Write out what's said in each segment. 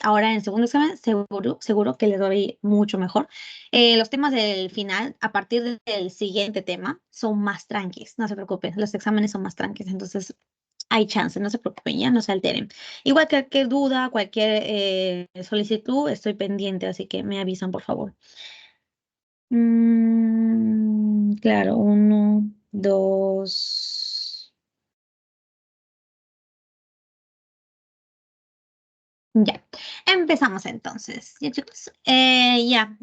ahora en el segundo examen seguro que les va a ir mucho mejor. Los temas del final, a partir del siguiente tema, son más tranquis, no se preocupen, los exámenes son más tranquis, entonces hay chance, no se preocupen, ya no se alteren. Igual que cualquier duda, cualquier solicitud, estoy pendiente, así que me avisan, por favor. Claro, uno, dos. Ya, empezamos entonces. Ya, chicos. Ya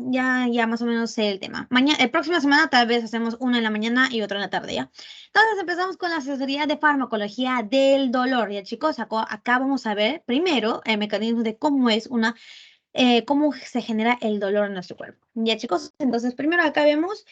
más o menos sé el tema. Mañana, el próxima semana tal vez hacemos una en la mañana y otra en la tarde, ¿ya? Entonces empezamos con la asesoría de farmacología del dolor, ¿ya, chicos? Acá vamos a ver primero el mecanismo de cómo se genera el dolor en nuestro cuerpo. Ya, chicos, entonces primero acá vemos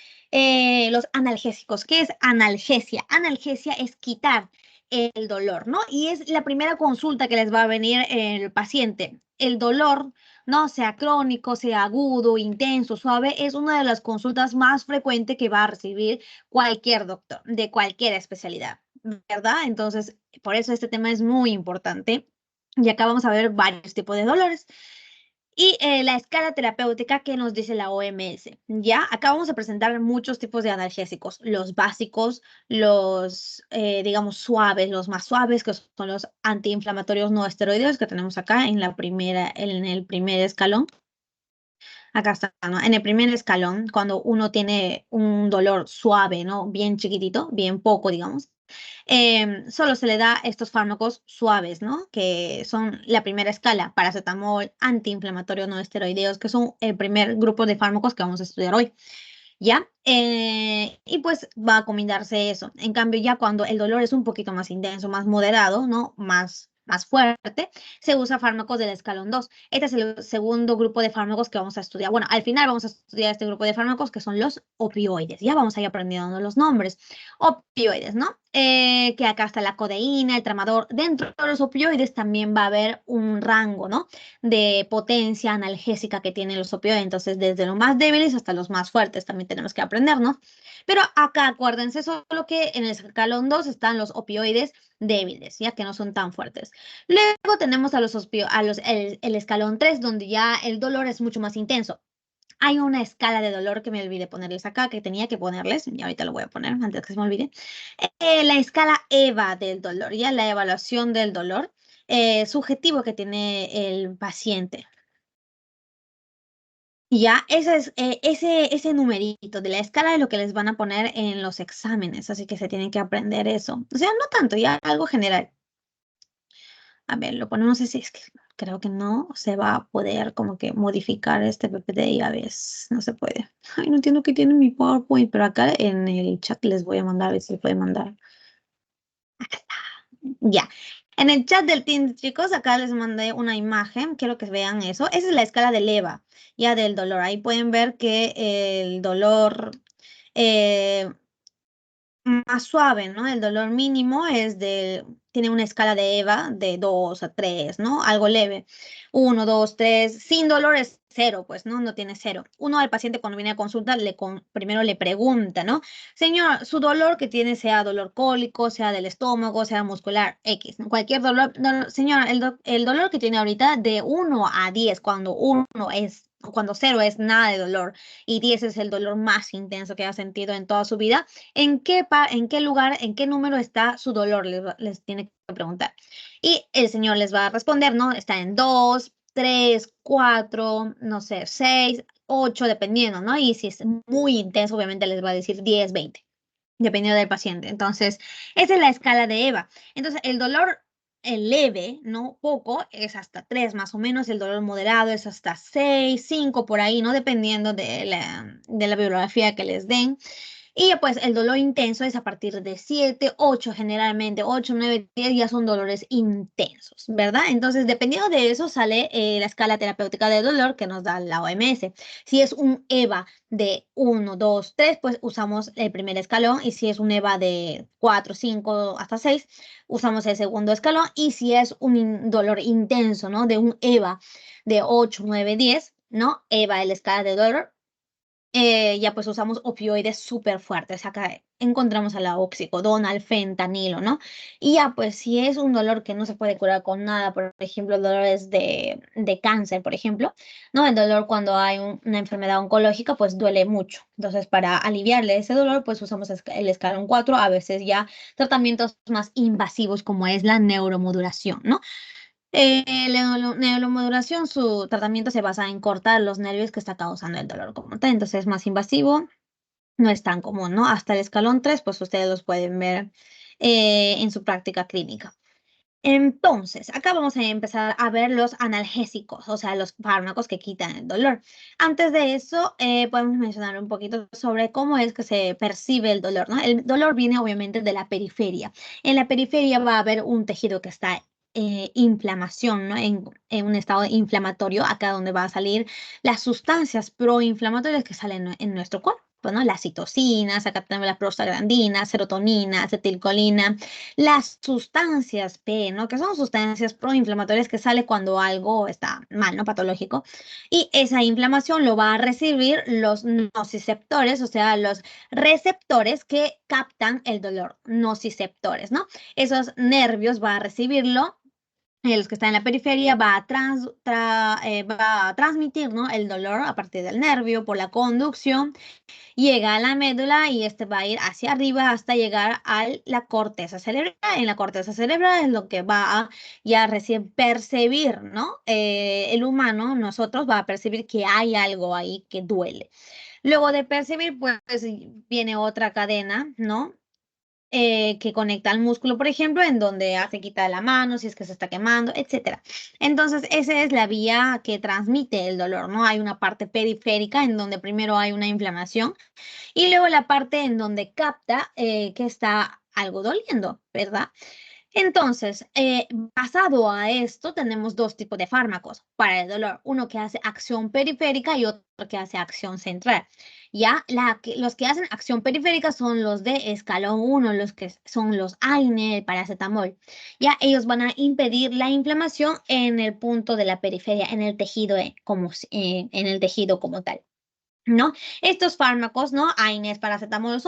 los analgésicos. ¿Qué es analgesia? Analgesia es quitar el dolor, ¿no? Y es la primera consulta que les va a venir el paciente. El dolor, ¿no? Sea crónico, sea agudo, intenso, suave, es una de las consultas más frecuentes que va a recibir cualquier doctor de cualquier especialidad, ¿verdad? Entonces, por eso este tema es muy importante. Y acá vamos a ver varios tipos de dolores. Y la escala terapéutica que nos dice la OMS, ¿ya? Acá vamos a presentar muchos tipos de analgésicos, los básicos, digamos, suaves, los más suaves, que son los antiinflamatorios no esteroideos que tenemos acá en el primer escalón. Acá está, ¿no? En el primer escalón, cuando uno tiene un dolor suave, ¿no? Bien chiquitito, bien poco, digamos, solo se le da estos fármacos suaves, ¿no? Que son la primera escala, paracetamol, antiinflamatorios no esteroideos, que son el primer grupo de fármacos que vamos a estudiar hoy. ¿Ya? Y pues va a combinarse eso. En cambio, ya cuando el dolor es un poquito más intenso, más moderado, ¿no? Más fuerte, se usa fármacos del escalón 2. Este es el segundo grupo de fármacos que vamos a estudiar. Bueno, al final vamos a estudiar este grupo de fármacos que son los opioides. Ya vamos a ir aprendiendo los nombres. Opioides, ¿no? Que acá está la codeína, el tramador. Dentro de los opioides también va a haber un rango, ¿no? De potencia analgésica que tienen los opioides. Entonces, desde los más débiles hasta los más fuertes también tenemos que aprendernos. Pero acá acuérdense solo que en el escalón 2 están los opioides débiles, ya que no son tan fuertes. Luego tenemos el escalón 3 donde ya el dolor es mucho más intenso. Hay una escala de dolor que me olvidé ponerles acá, que tenía que ponerles, y ahorita lo voy a poner antes que se me olvide. La escala EVA del dolor, ya la evaluación del dolor subjetivo que tiene el paciente. Ya, ese numerito de la escala de lo que les van a poner en los exámenes, así que se tienen que aprender eso. O sea, no tanto, ya algo general. A ver, lo ponemos así, es que creo que no se va a poder como que modificar este PPT y a veces no se puede. Ay, no entiendo qué tiene mi PowerPoint, pero acá en el chat les voy a mandar, a ver si se puede mandar. Ya. En el chat del Team, chicos, acá les mandé una imagen, quiero que vean eso. Esa es la escala de EVA, ya del dolor. Ahí pueden ver que el dolor eh, más suave, ¿no? El dolor mínimo tiene una escala de EVA de 2 a 3, ¿no? Algo leve. Uno, 2, 3. Sin dolor es cero, pues, ¿no? No tiene cero. Uno al paciente cuando viene a consulta, primero le pregunta, ¿no? Señor, su dolor que tiene, sea dolor cólico, sea del estómago, sea muscular, X, ¿no? Cualquier dolor. Señora, el dolor que tiene ahorita de 1 a 10, cuando cero es nada de dolor y 10 es el dolor más intenso que ha sentido en toda su vida. ¿En qué lugar, en qué número está su dolor? Les tiene que preguntar. Y el señor les va a responder, ¿no? Está en 2, 3, 4, no sé, 6, 8, dependiendo, ¿no? Y si es muy intenso, obviamente les va a decir 10, 20, dependiendo del paciente. Entonces, esa es la escala de EVA. Entonces, el dolor leve, ¿no? Poco, es hasta 3 más o menos. El dolor moderado es hasta 6, 5 por ahí, ¿no? Dependiendo de la bibliografía que les den. Y pues el dolor intenso es a partir de 7, 8 generalmente, 8, 9, 10 ya son dolores intensos, ¿verdad? Entonces, dependiendo de eso sale la escala terapéutica de dolor que nos da la OMS. Si es un EVA de 1, 2, 3, pues usamos el primer escalón y si es un EVA de 4, 5 hasta 6, usamos el segundo escalón y si es un dolor intenso, ¿no? De un EVA de 8, 9, 10, ¿no? EVA es la escala de dolor ya pues usamos opioides súper fuertes. Acá encontramos a la oxicodona, al fentanilo, ¿no? Y ya pues si es un dolor que no se puede curar con nada, por ejemplo, dolores de cáncer, por ejemplo, ¿no? El dolor cuando hay una enfermedad oncológica, pues duele mucho. Entonces, para aliviarle ese dolor, pues usamos el escalón 4, a veces ya tratamientos más invasivos como es la neuromodulación, ¿no? La neuromodulación, su tratamiento se basa en cortar los nervios que está causando el dolor como tal, entonces es más invasivo, no es tan común, ¿no? Hasta el escalón 3, pues ustedes los pueden ver en su práctica clínica. Entonces, acá vamos a empezar a ver los analgésicos, o sea, los fármacos que quitan el dolor. Antes de eso, podemos mencionar un poquito sobre cómo es que se percibe el dolor, ¿no? El dolor viene obviamente de la periferia. En la periferia va a haber un tejido que está inflamación, ¿no? En un estado inflamatorio, acá donde va a salir las sustancias proinflamatorias que salen en nuestro cuerpo, ¿no? Las citocinas, acá tenemos la prostaglandina, serotonina, acetilcolina, las sustancias P, ¿no? Que son sustancias proinflamatorias que sale cuando algo está mal, ¿no? Patológico. Y esa inflamación lo va a recibir los nociceptores, o sea, los receptores que captan el dolor, nociceptores, ¿no? Esos nervios va a recibirlo, los que están en la periferia, va a transmitir, ¿no? El dolor a partir del nervio por la conducción, llega a la médula y este va a ir hacia arriba hasta llegar a la corteza cerebral. En la corteza cerebral es lo que va a ya recién percibir, ¿no? El humano, nosotros, va a percibir que hay algo ahí que duele. Luego de percibir, pues viene otra cadena, ¿no? Que conecta al músculo, por ejemplo, en donde hace quitar la mano, si es que se está quemando, etcétera. Entonces, esa es la vía que transmite el dolor, ¿no? Hay una parte periférica en donde primero hay una inflamación y luego la parte en donde capta que está algo doliendo, ¿verdad? Entonces, basado a esto, tenemos dos tipos de fármacos para el dolor. Uno que hace acción periférica y otro que hace acción central. Ya, los que hacen acción periférica son los de escalón 1, los que son los AINE, el paracetamol. Ya, ellos van a impedir la inflamación en el punto de la periferia, en el tejido, en el tejido como tal. ¿No? Estos fármacos, ¿no? AINES, paracetamol,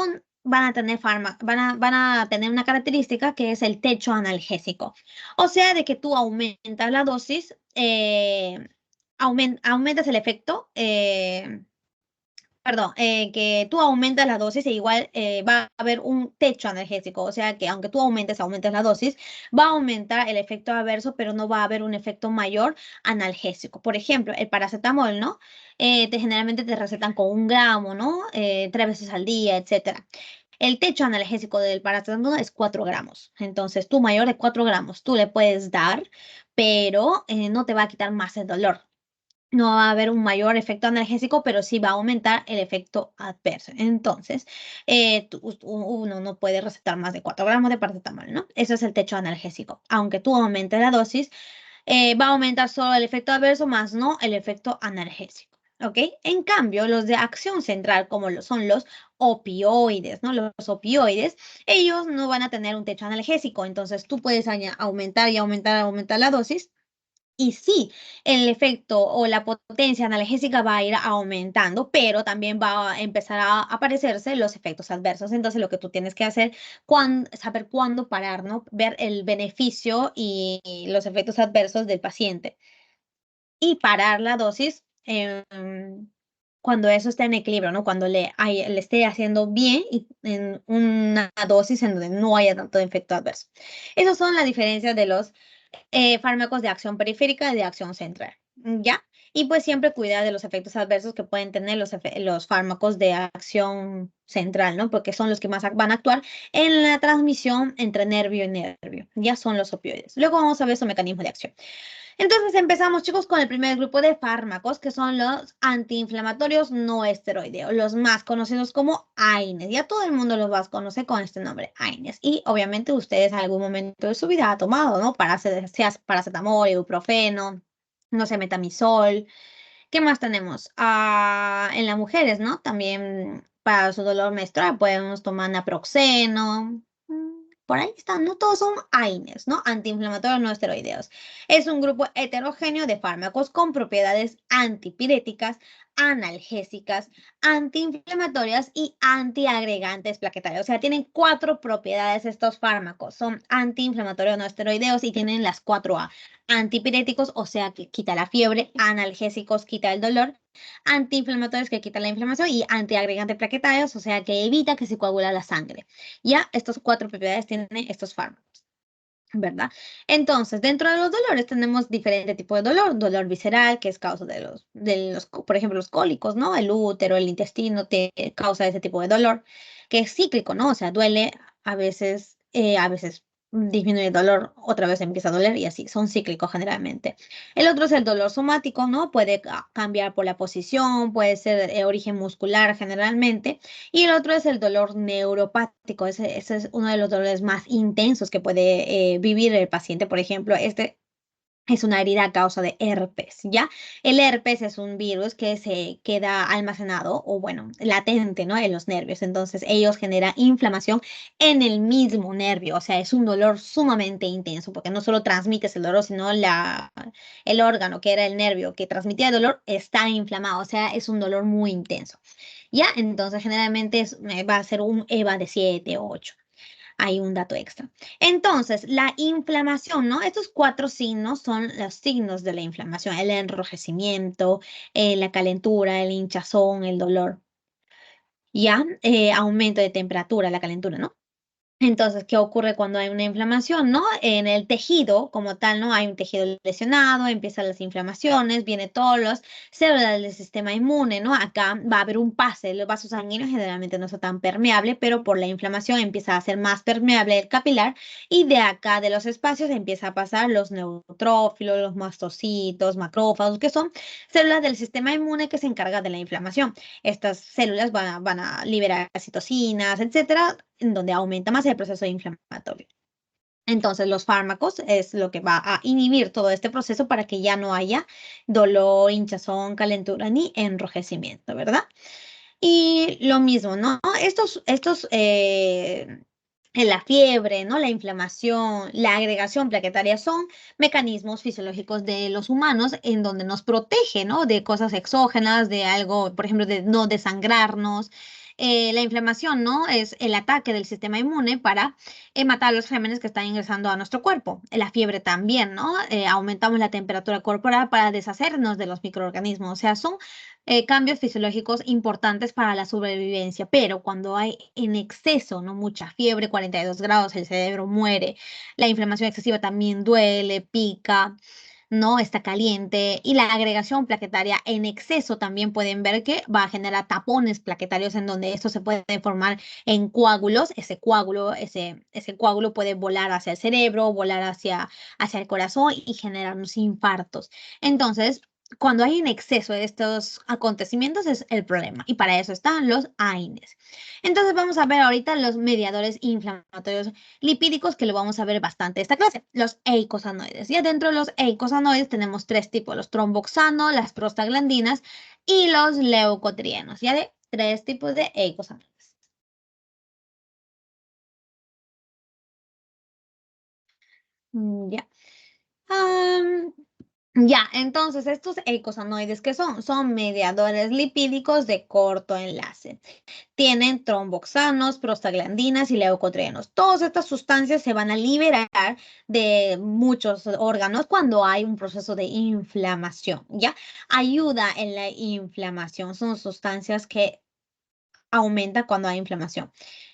van a tener una característica que es el techo analgésico. O sea, de que tú aumentas la dosis, aumentas el efecto, perdón, que tú aumentas la dosis e igual va a haber un techo analgésico, o sea que aunque tú aumentes la dosis, va a aumentar el efecto adverso, pero no va a haber un efecto mayor analgésico. Por ejemplo, el paracetamol, ¿no? Generalmente te recetan con 1 gramo, ¿no? 3 veces al día, etcétera. El techo analgésico del paracetamol es 4 gramos. Entonces, tú mayor de 4 gramos, tú le puedes dar, pero no te va a quitar más el dolor. No va a haber un mayor efecto analgésico, pero sí va a aumentar el efecto adverso. Entonces, uno no puede recetar más de 4 gramos de paracetamol, ¿no? Eso es el techo analgésico. Aunque tú aumentes la dosis, va a aumentar solo el efecto adverso, más no el efecto analgésico. ¿Ok? En cambio, los de acción central, como son los opioides, ¿no? Los opioides, ellos no van a tener un techo analgésico. Entonces, tú puedes aumentar y aumentar la dosis y sí, el efecto o la potencia analgésica va a ir aumentando, pero también va a empezar a aparecerse los efectos adversos. Entonces, lo que tú tienes que hacer, saber cuándo parar, ¿no? Ver el beneficio y los efectos adversos del paciente y parar la dosis cuando eso esté en equilibrio, ¿no? Cuando le esté haciendo bien y en una dosis en donde no haya tanto efecto adverso. Esas son las diferencias de los fármacos de acción periférica y de acción central, ¿ya? Y pues siempre cuidar de los efectos adversos que pueden tener los fármacos de acción central, ¿no? Porque son los que más van a actuar en la transmisión entre nervio y nervio, ya son los opioides. Luego vamos a ver su mecanismo de acción. Entonces empezamos, chicos, con el primer grupo de fármacos, que son los antiinflamatorios no esteroideos, los más conocidos como AINES. Ya todo el mundo los va a conocer con este nombre, AINES. Y obviamente ustedes en algún momento de su vida han tomado, ¿no? Sea paracetamol, ibuprofeno, no sé, metamizol. ¿Qué más tenemos? En las mujeres, ¿no? También para su dolor menstrual podemos tomar naproxeno. Por ahí están, no todos son AINES, ¿no? Antiinflamatorios no esteroideos. Es un grupo heterogéneo de fármacos con propiedades antipiréticas, analgésicas, antiinflamatorias y antiagregantes plaquetarios. O sea, tienen 4 propiedades estos fármacos. Son antiinflamatorios no esteroideos y tienen las 4A. Antipiréticos, o sea, que quita la fiebre, analgésicos, quita el dolor, antiinflamatorios, que quita la inflamación, y antiagregantes plaquetarios, o sea, que evita que se coagula la sangre. Ya, estas 4 propiedades tienen estos fármacos. ¿Verdad? Entonces, dentro de los dolores tenemos diferentes tipos de dolor. Dolor visceral, que es causa por ejemplo, los cólicos, ¿no? El útero, el intestino te causa ese tipo de dolor, que es cíclico, ¿no? O sea, duele a veces disminuye el dolor, otra vez empieza a doler y así, son cíclicos generalmente. El otro es el dolor somático, ¿no? Puede cambiar por la posición, puede ser origen muscular generalmente. Y el otro es el dolor neuropático. Ese es uno de los dolores más intensos que puede vivir el paciente. Por ejemplo, este es una herida a causa de herpes, ¿ya? El herpes es un virus que se queda almacenado o, bueno, latente, ¿no? En los nervios. Entonces, ellos generan inflamación en el mismo nervio. O sea, es un dolor sumamente intenso porque no solo transmites el dolor, sino el órgano que era el nervio que transmitía el dolor está inflamado. O sea, es un dolor muy intenso. ¿Ya? Entonces, generalmente va a ser un EVA de 7 o 8. Hay un dato extra. Entonces, la inflamación, ¿no? Estos 4 signos son los signos de la inflamación: el enrojecimiento, la calentura, el hinchazón, el dolor. ¿Ya? Aumento de temperatura, la calentura, ¿no? Entonces, ¿qué ocurre cuando hay una inflamación, no? En el tejido, como tal, ¿no? Hay un tejido lesionado, empiezan las inflamaciones, vienen todas las células del sistema inmune, ¿no? Acá va a haber un pase, los vasos sanguíneos generalmente no son tan permeables, pero por la inflamación empieza a ser más permeable el capilar y de acá, de los espacios, empieza a pasar los neutrófilos, los mastocitos, macrófagos, que son células del sistema inmune que se encargan de la inflamación. Estas células van a liberar citocinas, etcétera, en donde aumenta más el proceso inflamatorio. Entonces, los fármacos es lo que va a inhibir todo este proceso para que ya no haya dolor, hinchazón, calentura ni enrojecimiento, ¿verdad? Y lo mismo, ¿no? La fiebre, ¿no? La inflamación, la agregación plaquetaria son mecanismos fisiológicos de los humanos en donde nos protege, ¿no? De cosas exógenas, de algo, por ejemplo, de no desangrarnos. La inflamación, ¿no? Es el ataque del sistema inmune para matar los gérmenes que están ingresando a nuestro cuerpo. La fiebre también, ¿no? Aumentamos la temperatura corporal para deshacernos de los microorganismos. O sea, son cambios fisiológicos importantes para la sobrevivencia, pero cuando hay en exceso, ¿no? Mucha fiebre, 42 grados, el cerebro muere, la inflamación excesiva también duele, pica, ¿no? Está caliente, y la agregación plaquetaria en exceso también pueden ver que va a generar tapones plaquetarios en donde esto se puede formar en coágulos. Ese coágulo puede volar hacia el cerebro, volar hacia el corazón y generarnos infartos. Entonces, cuando hay en exceso de estos acontecimientos es el problema, y para eso están los AINES. Entonces vamos a ver ahorita los mediadores inflamatorios lipídicos, que lo vamos a ver bastante esta clase, los eicosanoides. Y dentro de los eicosanoides tenemos 3 tipos: los tromboxano, las prostaglandinas y los leucotrienos. Ya de 3 tipos de eicosanoides. Ya. Am, Ya, entonces estos eicosanoides, ¿qué son? Son mediadores lipídicos de corto enlace. Tienen tromboxanos, prostaglandinas y leucotrienos. Todas estas sustancias se van a liberar de muchos órganos cuando hay un proceso de inflamación, ¿ya? Ayuda en la inflamación. Son sustancias que aumenta cuando hay inflamación.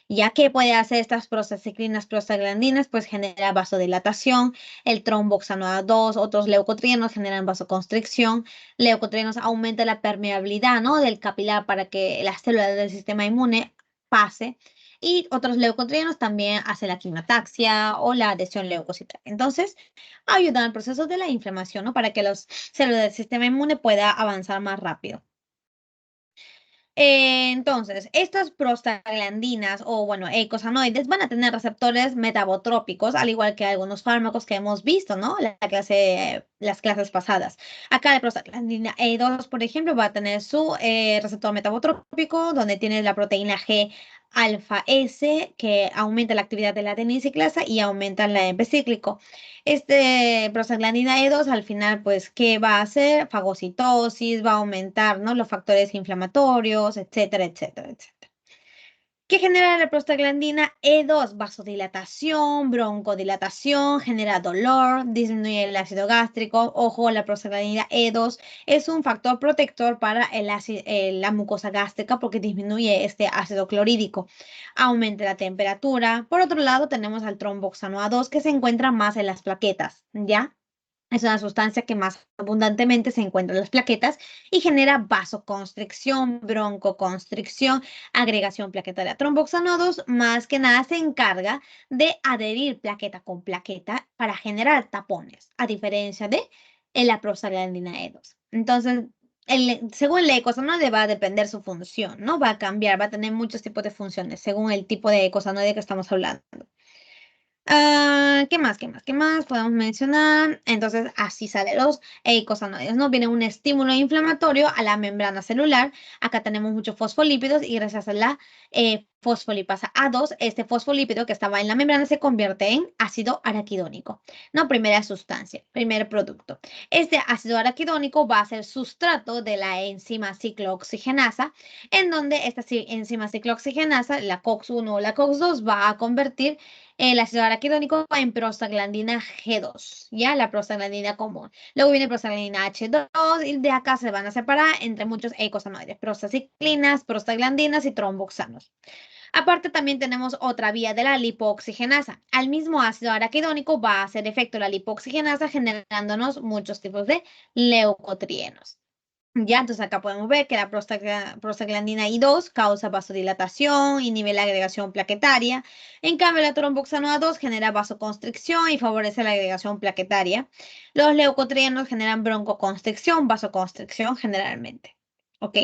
¿Ya que puede hacer estas prostaciclinas, prostaglandinas? Pues genera vasodilatación. El tromboxano 2, otros leucotrienos generan vasoconstricción. Leucotrienos aumenta la permeabilidad, ¿no? Del capilar para que las células del sistema inmune pase. Y otros leucotrienos también hacen la quimiotaxia o la adhesión leucocitaria. Entonces, ayudan al proceso de la inflamación, ¿no? Para que las células del sistema inmune pueda avanzar más rápido. Entonces, estas prostaglandinas o, bueno, eicosanoides van a tener receptores metabotrópicos, al igual que algunos fármacos que hemos visto, ¿no? Las clases pasadas. Acá la prostaglandina E2, por ejemplo, va a tener su receptor metabotrópico, donde tiene la proteína G alfa S, que aumenta la actividad de la adenisiclasa y aumenta el AMP cíclico. Prostaglandina E2 al final, pues, ¿qué va a hacer? Fagocitosis, va a aumentar, ¿no? Los factores inflamatorios, etcétera, etcétera, etcétera. ¿Qué genera la prostaglandina E2? Vasodilatación, broncodilatación, genera dolor, disminuye el ácido gástrico. Ojo, la prostaglandina E2 es un factor protector para la mucosa gástrica porque disminuye este ácido clorhídrico, aumenta la temperatura. Por otro lado, tenemos al tromboxano A2 que se encuentra más en las plaquetas, ¿ya? Es una sustancia que más abundantemente se encuentra en las plaquetas y genera vasoconstricción, broncoconstricción, agregación plaquetaria. Tromboxanodos más que nada se encarga de adherir plaqueta con plaqueta para generar tapones, a diferencia de la prostaglandina E2. Entonces, según el eicosanoide va a depender su función, ¿no? Va a cambiar, va a tener muchos tipos de funciones según el tipo de eicosanoide que estamos hablando. ¿Qué más? ¿Qué más? ¿Qué más podemos mencionar? Entonces, así salen los eicosanoides, ¿no? Viene un estímulo inflamatorio a la membrana celular. Acá tenemos muchos fosfolípidos y gracias a la fosfolipasa A2, este fosfolípido que estaba en la membrana se convierte en ácido araquidónico, ¿no? Primera sustancia, primer producto. Este ácido araquidónico va a ser sustrato de la enzima ciclooxigenasa, en donde esta enzima ciclooxigenasa, la COX-1 o la COX-2, va a convertir el ácido araquidónico en prostaglandina G2, ¿ya? La prostaglandina común. Luego viene prostaglandina H2 y de acá se van a separar entre muchos eicosanoides, prostaciclinas, prostaglandinas y tromboxanos. Aparte también tenemos otra vía de la lipooxigenasa. Al mismo ácido araquidónico va a hacer efecto la lipooxigenasa generándonos muchos tipos de leucotrienos. Ya, entonces acá podemos ver que la prostaglandina I2 causa vasodilatación, inhibe la agregación plaquetaria. En cambio, la tromboxano A2 genera vasoconstricción y favorece la agregación plaquetaria. Los leucotrienos generan broncoconstricción, vasoconstricción generalmente. ¿Ok?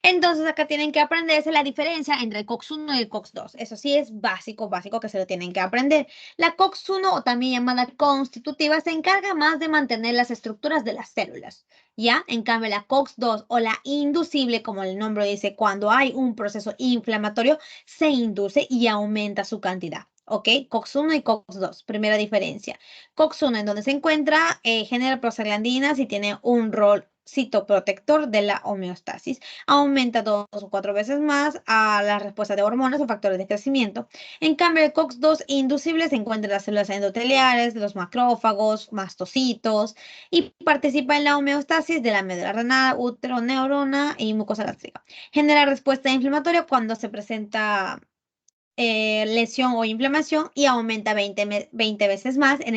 Entonces acá tienen que aprenderse la diferencia entre el COX-1 y el COX-2. Eso sí es básico, básico que se lo tienen que aprender. La COX-1, o también llamada constitutiva, se encarga más de mantener las estructuras de las células, ¿ya? En cambio, la COX-2 o la inducible, como el nombre dice, cuando hay un proceso inflamatorio, se induce y aumenta su cantidad. ¿Ok? COX-1 y COX-2, primera diferencia. COX-1, en donde se encuentra, genera prostaglandinas y tiene un rol citoprotector de la homeostasis. Aumenta 2 o 4 veces más a la respuesta de hormonas o factores de crecimiento. En cambio, el COX-2 inducible se encuentra en las células endoteliales, los macrófagos, mastocitos y participa en la homeostasis de la médula renal, útero, neurona y mucosa gástrica. Genera respuesta inflamatoria cuando se presenta lesión o inflamación y aumenta 20 veces más en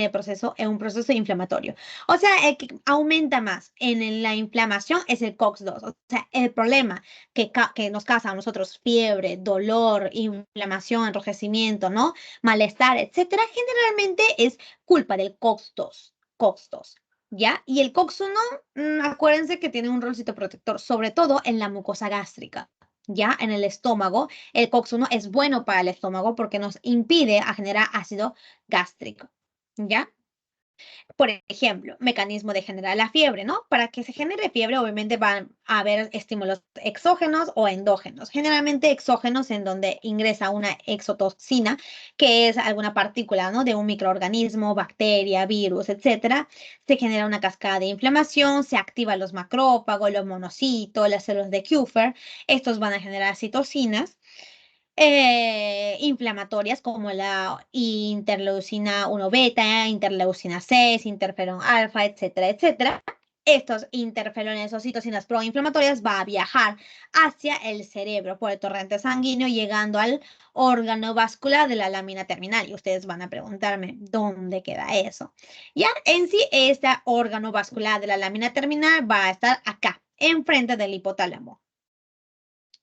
un proceso inflamatorio. O sea, el que aumenta más la inflamación es el COX-2. O sea, el problema que nos causa a nosotros fiebre, dolor, inflamación, enrojecimiento, ¿no? Malestar, etcétera, generalmente es culpa del COX-2. COX-2. ¿Ya? Y el COX-1, acuérdense que tiene un rolcito protector, sobre todo en la mucosa gástrica. ¿Ya? En el estómago, el COX-1 es bueno para el estómago porque nos impide a generar ácido gástrico, ¿ya? Por ejemplo, mecanismo de generar la fiebre, ¿no? Para que se genere fiebre, obviamente van a haber estímulos exógenos o endógenos. Generalmente exógenos en donde ingresa una exotoxina, que es alguna partícula, ¿no? De un microorganismo, bacteria, virus, etcétera. Se genera una cascada de inflamación, se activan los macrófagos, los monocitos, las células de Kupffer. Estos van a generar citocinas inflamatorias como la interleucina 1 beta, interleucina 6, interferón alfa, etcétera, etcétera. Estos interferones o citocinas proinflamatorias va a viajar hacia el cerebro por el torrente sanguíneo, llegando al órgano vascular de la lámina terminal. Y ustedes van a preguntarme, ¿dónde queda eso? Ya en sí, este órgano vascular de la lámina terminal va a estar acá, enfrente del hipotálamo.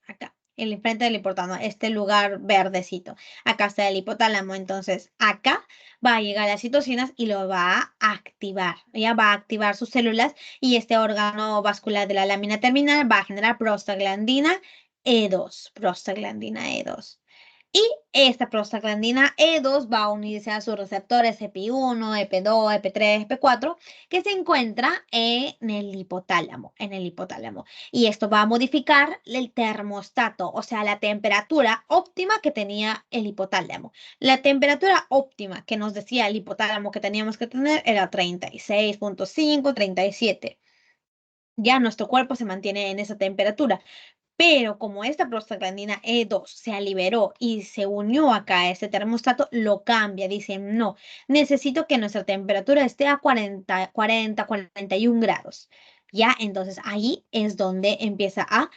Acá, el enfrente del hipotálamo, este lugar verdecito. Acá está el hipotálamo, entonces acá va a llegar las citocinas y lo va a activar. Ya va a activar sus células y este órgano vascular de la lámina terminal va a generar prostaglandina E2. Prostaglandina E2. Y esta prostaglandina E2 va a unirse a sus receptores EP1, EP2, EP3, EP4, que se encuentra en el hipotálamo. Y esto va a modificar el termostato, o sea, la temperatura óptima que tenía el hipotálamo. La temperatura óptima que nos decía el hipotálamo que teníamos que tener era 36.5, 37. Ya nuestro cuerpo se mantiene en esa temperatura. Pero como esta prostaglandina E2 se liberó y se unió acá a este termostato, lo cambia. Dice, no, necesito que nuestra temperatura esté a 41 grados. Ya, entonces ahí es donde empieza a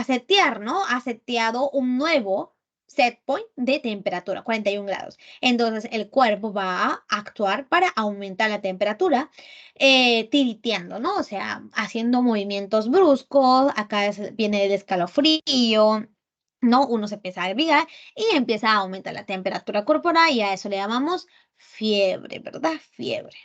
setear, ¿no? Ha seteado un nuevo set point de temperatura, 41 grados. Entonces el cuerpo va a actuar para aumentar la temperatura tiriteando, ¿no? O sea, haciendo movimientos bruscos, acá viene el escalofrío, ¿no? Uno se empieza a abrigar y empieza a aumentar la temperatura corporal y a eso le llamamos fiebre, ¿verdad? Fiebre.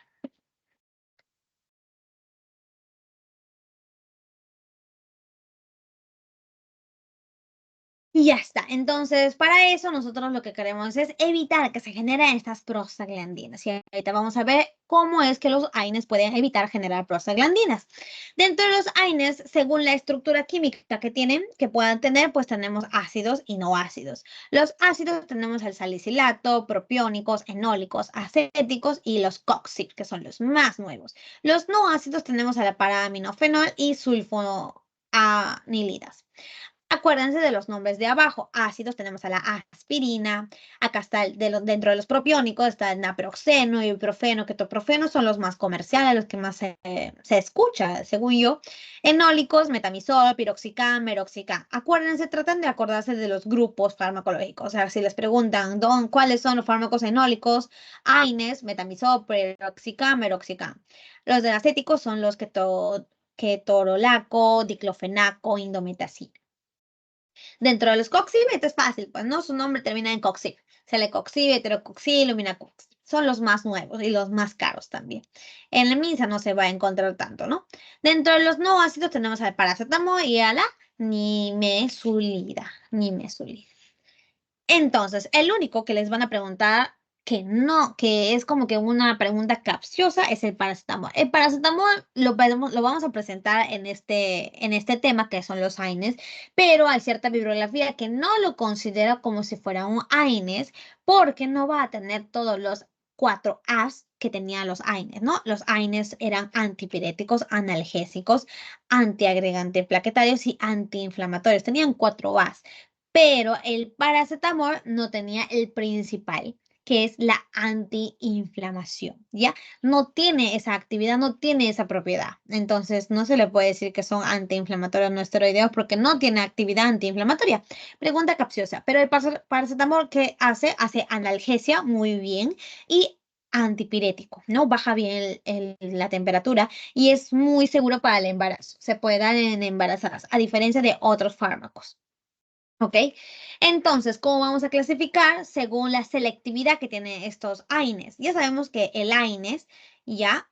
Y ya está. Entonces, para eso nosotros lo que queremos es evitar que se generen estas prostaglandinas. Y ahorita vamos a ver cómo es que los AINES pueden evitar generar prostaglandinas. Dentro de los AINES, según la estructura química que tienen, que puedan tener, pues tenemos ácidos y no ácidos. Los ácidos tenemos el salicilato, propiónicos, enólicos, acéticos y los COX-CYP, que son los más nuevos. Los no ácidos tenemos a la paraminofenol y sulfonilidas. Acuérdense de los nombres de abajo. Ácidos tenemos a la aspirina. Acá está dentro de los propiónicos está el naproxeno, ibuprofeno, ketoprofeno, son los más comerciales, los que más se escucha, según yo. Enólicos, metamizol, piroxicam, meroxicam. Acuérdense, tratan de acordarse de los grupos farmacológicos. O sea, si les preguntan, ¿cuáles son los fármacos enólicos? AINES, metamizol, piroxicam, meroxicam. Los de acéticos son los ketorolaco, diclofenaco, indometacina. Dentro de los coxib, esto es fácil, pues no, su nombre termina en coxib. Celecoxib, heterocoxib, luminacoxib. Son los más nuevos y los más caros también. En la MINSA no se va a encontrar tanto, ¿no? Dentro de los no ácidos tenemos al paracetamol y a la nimesulida. Nimesulida. Entonces, el único que les van a preguntar que no, que es como que una pregunta capciosa es el paracetamol. El paracetamol lo vamos a presentar en este tema que son los AINES, pero hay cierta bibliografía que no lo considera como si fuera un AINES porque no va a tener todos los cuatro A's que tenían los AINES, ¿no? Los AINES eran antipiréticos, analgésicos, antiagregantes plaquetarios y antiinflamatorios. Tenían cuatro A's. Pero el paracetamol no tenía el principal, que es la antiinflamación, ¿ya? No tiene esa actividad, no tiene esa propiedad. Entonces, no se le puede decir que son antiinflamatorios no esteroideos porque no tiene actividad antiinflamatoria. Pregunta capciosa, pero el paracetamol, ¿qué hace? Hace analgesia muy bien y antipirético, ¿no? Baja bien la temperatura y es muy seguro para el embarazo. Se puede dar en embarazadas, a diferencia de otros fármacos. ¿Ok? Entonces, ¿cómo vamos a clasificar? Según la selectividad que tienen estos AINES. Ya sabemos que el AINES, ya,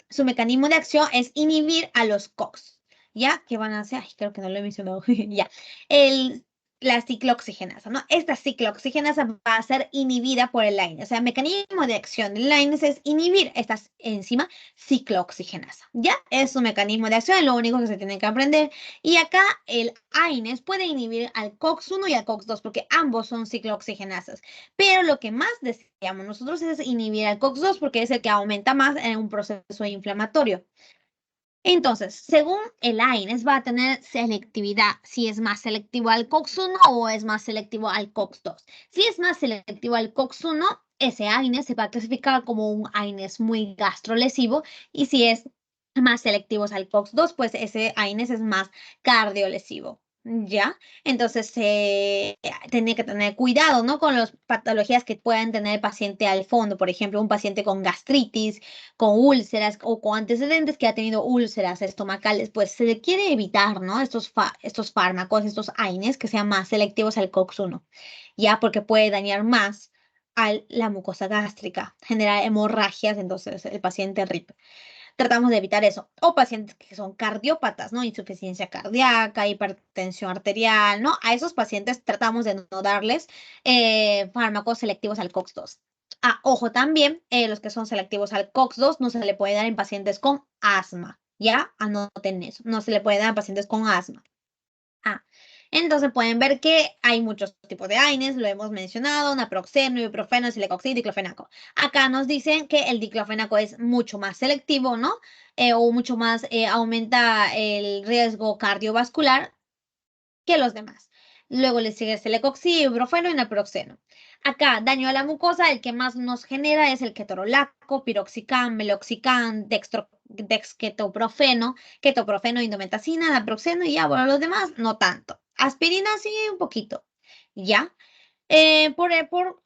su mecanismo de acción es inhibir a los COX, ¿ya? ¿Qué van a hacer? Ay, creo que no lo he mencionado. Ya. El, la ciclooxigenasa, ¿no? Esta ciclooxigenasa va a ser inhibida por el AINES. O sea, el mecanismo de acción del AINES es inhibir esta enzima ciclooxigenasa, ¿ya? Es su mecanismo de acción, es lo único que se tiene que aprender. Y acá el AINES puede inhibir al COX-1 y al COX-2 porque ambos son ciclooxigenasas. Pero lo que más deseamos nosotros es inhibir al COX-2 porque es el que aumenta más en un proceso inflamatorio. Entonces, según el AINES va a tener selectividad, si es más selectivo al COX-1 o es más selectivo al COX-2. Si es más selectivo al COX-1, ese AINES se va a clasificar como un AINES muy gastrolesivo y si es más selectivo al COX-2, pues ese AINES es más cardiolesivo. ¿Ya? Entonces, tiene que tener cuidado, ¿no? Con las patologías que puedan tener el paciente al fondo. Por ejemplo, un paciente con gastritis, con úlceras o con antecedentes que ha tenido úlceras estomacales, pues se le quiere evitar, ¿no? Estos fármacos, estos AINES que sean más selectivos al COX-1, ya porque puede dañar más a la mucosa gástrica, generar hemorragias, entonces el paciente RIP. tratamos de evitar eso. O pacientes que son cardiópatas, ¿no? Insuficiencia cardíaca, hipertensión arterial, ¿no? A esos pacientes tratamos de no darles fármacos selectivos al COX-2. Ah, ojo también, los que son selectivos al COX-2 no se le puede dar en pacientes con asma, ¿ya? Anoten eso, no se le puede dar en pacientes con asma. Ah, entonces pueden ver que hay muchos tipos de AINES, lo hemos mencionado, naproxeno, ibuprofeno, celecoxib, diclofenaco. Acá nos dicen que el diclofenaco es mucho más selectivo, ¿no? O mucho más, aumenta el riesgo cardiovascular que los demás. Luego le sigue celecoxib, ibuprofeno y naproxeno. Acá, daño a la mucosa, el que más nos genera es el ketorolaco, piroxicam, meloxicam, dexketoprofeno, ketoprofeno, indometacina, naproxeno y ya, bueno, los demás no tanto. Aspirina sí un poquito, ¿ya? ¿Por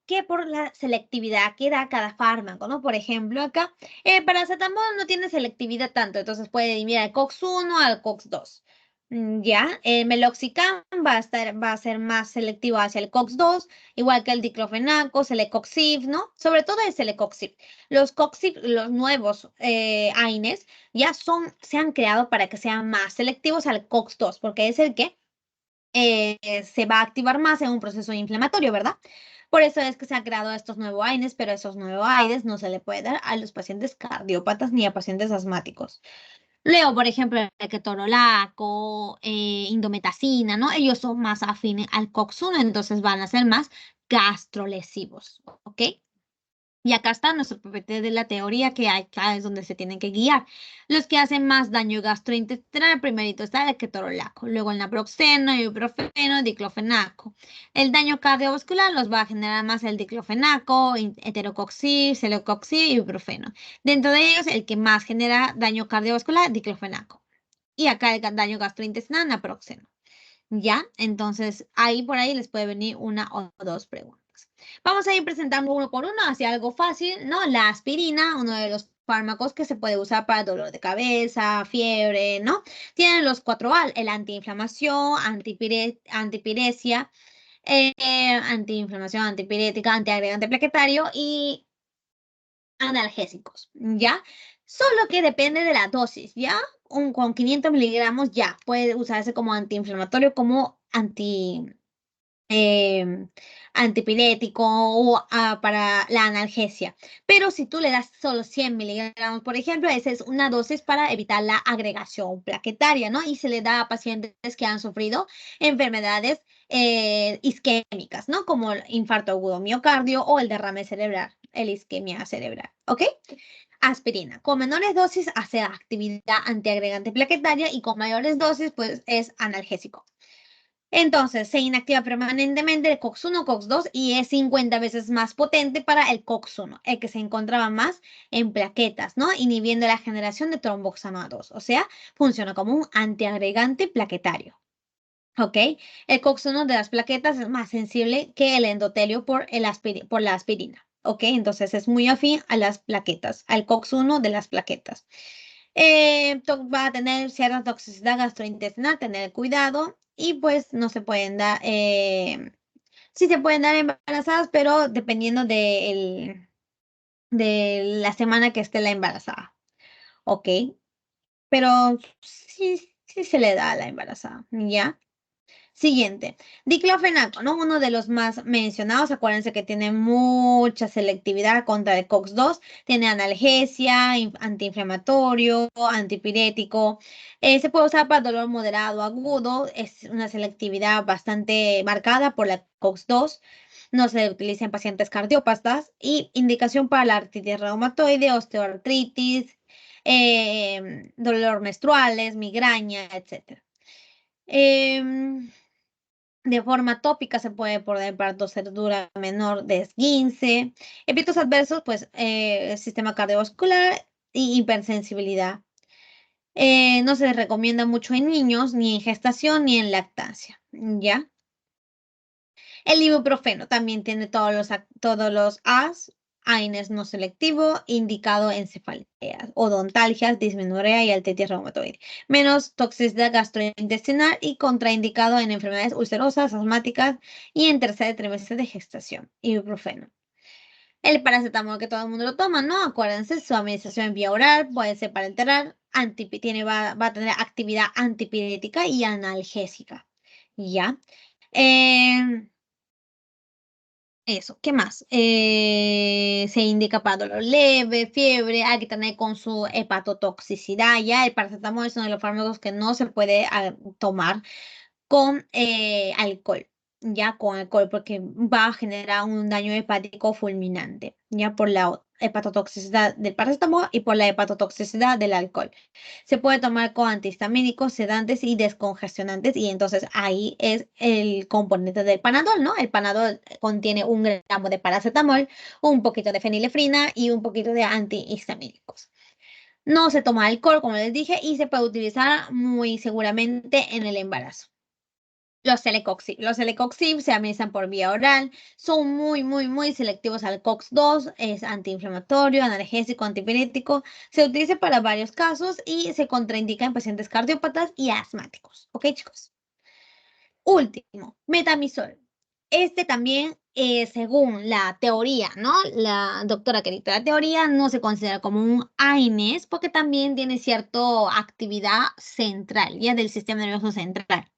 qué? Por la selectividad que da cada fármaco, ¿no? Por ejemplo, acá, paracetamol no tiene selectividad tanto, entonces puede dividir al COX-1 al COX-2. Ya, el meloxicam va a ser más selectivo hacia el COX-2, igual que el diclofenaco, celecoxib, ¿no? Sobre todo el celecoxib. Los coxib, los nuevos AINES, se han creado para que sean más selectivos al COX-2, porque es el que se va a activar más en un proceso inflamatorio, ¿verdad? Por eso es que se han creado estos nuevos AINES, pero esos nuevos AINES no se le puede dar a los pacientes cardiópatas ni a pacientes asmáticos. Leo, por ejemplo, el ketorolaco, indometacina, ¿no? Ellos son más afines al COX-1, entonces van a ser más gastrolesivos, ¿ok? Y acá está nuestro PPT de la teoría que acá es donde se tienen que guiar. Los que hacen más daño gastrointestinal, primerito está el ketorolaco, luego el naproxeno, ibuprofeno, diclofenaco. El daño cardiovascular los va a generar más el diclofenaco, heterocoxib, celecoxib y ibuprofeno. Dentro de ellos, el que más genera daño cardiovascular, diclofenaco. Y acá el daño gastrointestinal, naproxeno. ¿Ya? Entonces, ahí por ahí les puede venir una o dos preguntas. Vamos a ir presentando uno por uno hacia algo fácil, ¿no? La aspirina, uno de los fármacos que se puede usar para dolor de cabeza, fiebre, ¿no? Tienen los 4A, el antiinflamación, antipiresia, antiinflamación, antipirética, antiagregante plaquetario y analgésicos, ¿ya? Solo que depende de la dosis, ¿ya? Con 500 miligramos ya puede usarse como antiinflamatorio, como em, antipirético o para la analgesia. Pero si tú le das solo 100 miligramos, por ejemplo, esa es una dosis para evitar la agregación plaquetaria, ¿no? Y se le da a pacientes que han sufrido enfermedades isquémicas, ¿no? Como el infarto agudo miocardio o el derrame cerebral, el isquemia cerebral, ¿ok? Aspirina. Con menores dosis hace actividad antiagregante plaquetaria y con mayores dosis, pues es analgésico. Entonces, se inactiva permanentemente el COX-1, COX-2 y es 50 veces más potente para el COX-1, el que se encontraba más en plaquetas, ¿no? Inhibiendo la generación de tromboxano 2, o sea, funciona como un antiagregante plaquetario. ¿Ok? El COX-1 de las plaquetas es más sensible que el endotelio por la aspirina. ¿Ok? Entonces es muy afín a las plaquetas, al COX-1 de las plaquetas. Va a tener cierta toxicidad gastrointestinal, tener cuidado y pues no se pueden dar, sí se pueden dar embarazadas, pero dependiendo de la semana que esté la embarazada. ¿Ok? Pero sí se le da a la embarazada, ¿ya? Siguiente, diclofenaco, ¿no? Uno de los más mencionados. Acuérdense que tiene mucha selectividad contra el COX-2. Tiene analgesia, antiinflamatorio, antipirético. Se puede usar para dolor moderado agudo. Es una selectividad bastante marcada por la COX-2. No se utiliza en pacientes cardiópatas. Y indicación para la artritis reumatoide, osteoartritis, dolor menstruales, migraña, etc. De forma tópica se puede poner para torcedura menor de esguince. Efectos adversos, pues, sistema cardiovascular y hipersensibilidad. No se recomienda mucho en niños, ni en gestación, ni en lactancia, ¿ya? El ibuprofeno también tiene todos los A's, AINES no selectivo, indicado en cefaleas, odontalgias, dismenorrea y artritis reumatoide. Menos toxicidad gastrointestinal y contraindicado en enfermedades ulcerosas, asmáticas y en tercer trimestre de gestación. Ibuprofeno. El paracetamol que todo el mundo lo toma, ¿no? Acuérdense, su administración en vía oral puede ser para alterar, va a tener actividad antipirética y analgésica. ¿Ya? Eh, Eso, ¿qué más? Se indica para dolor leve, fiebre, hay que tener con su hepatotoxicidad. Ya el paracetamol es uno de los fármacos que no se puede tomar con alcohol, ya con alcohol, porque va a generar un daño hepático fulminante, ya por la hepatotoxicidad del paracetamol y por la hepatotoxicidad del alcohol. Se puede tomar con antihistamínicos, sedantes y descongestionantes, y entonces ahí es el componente del panadol, ¿no? El panadol contiene 1 gramo de paracetamol, un poquito de fenilefrina y un poquito de antihistamínicos. No se toma alcohol, como les dije, y se puede utilizar muy seguramente en el embarazo. Los Celecoxib se administran por vía oral, son muy selectivos al COX-2, es antiinflamatorio, analgésico, antipirético, se utiliza para varios casos y se contraindica en pacientes cardiópatas y asmáticos. ¿Ok, chicos? Último, metamizol. Este también, según la teoría, ¿no? La doctora que dicta la teoría no se considera como un AINES porque también tiene cierta actividad central, ya del sistema nervioso central,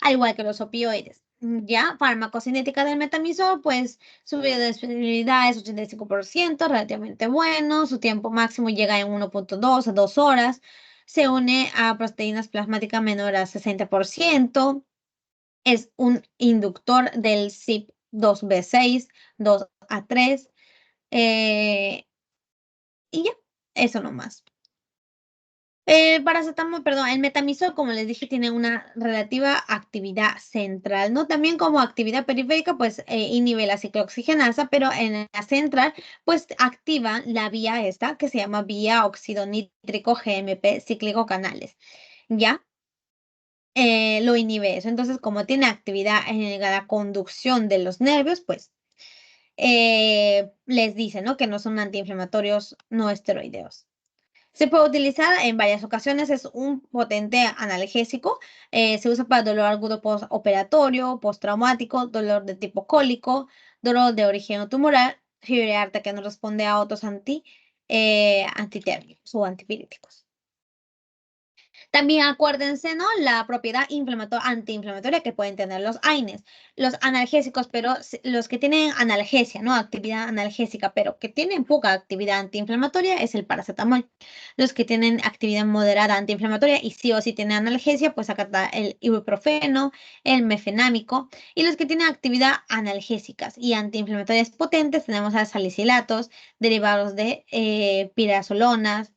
al igual que los opioides. Ya, farmacocinética del metamizol, pues su biodisponibilidad es 85%, relativamente bueno, su tiempo máximo llega en 1.2 a 2 horas, se une a proteínas plasmáticas menor a 60%, es un inductor del CYP2B6, 2A3, y ya, eso nomás. El paracetamol, perdón, el metamizol, como les dije, tiene una relativa actividad central, ¿no? También como actividad periférica, pues inhibe la ciclooxigenasa, pero en la central, pues activa la vía esta, que se llama vía óxido nítrico GMP cíclico canales, ¿ya? Lo inhibe eso. Entonces, como tiene actividad en la conducción de los nervios, pues les dice, ¿no? Que no son antiinflamatorios no esteroideos. Se puede utilizar en varias ocasiones, es un potente analgésico, se usa para dolor agudo postoperatorio, postraumático, dolor de tipo cólico, dolor de origen tumoral, fiebre alta que no responde a otros antitérmicos o antipiréticos. También acuérdense, ¿no? La propiedad antiinflamatoria que pueden tener los AINES, los analgésicos, pero los que tienen analgesia, ¿no? Actividad analgésica, pero que tienen poca actividad antiinflamatoria es el paracetamol. Los que tienen actividad moderada antiinflamatoria y sí o sí tienen analgesia, pues acá está el ibuprofeno, el mefenámico. Y los que tienen actividad analgésicas y antiinflamatorias potentes, tenemos a salicilatos, derivados de pirazolonas,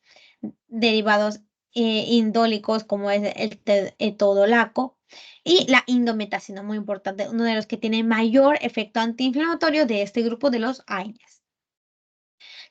derivados indólicos como es el todolaco y la indometacina, muy importante, uno de los que tiene mayor efecto antiinflamatorio de este grupo de los AINES.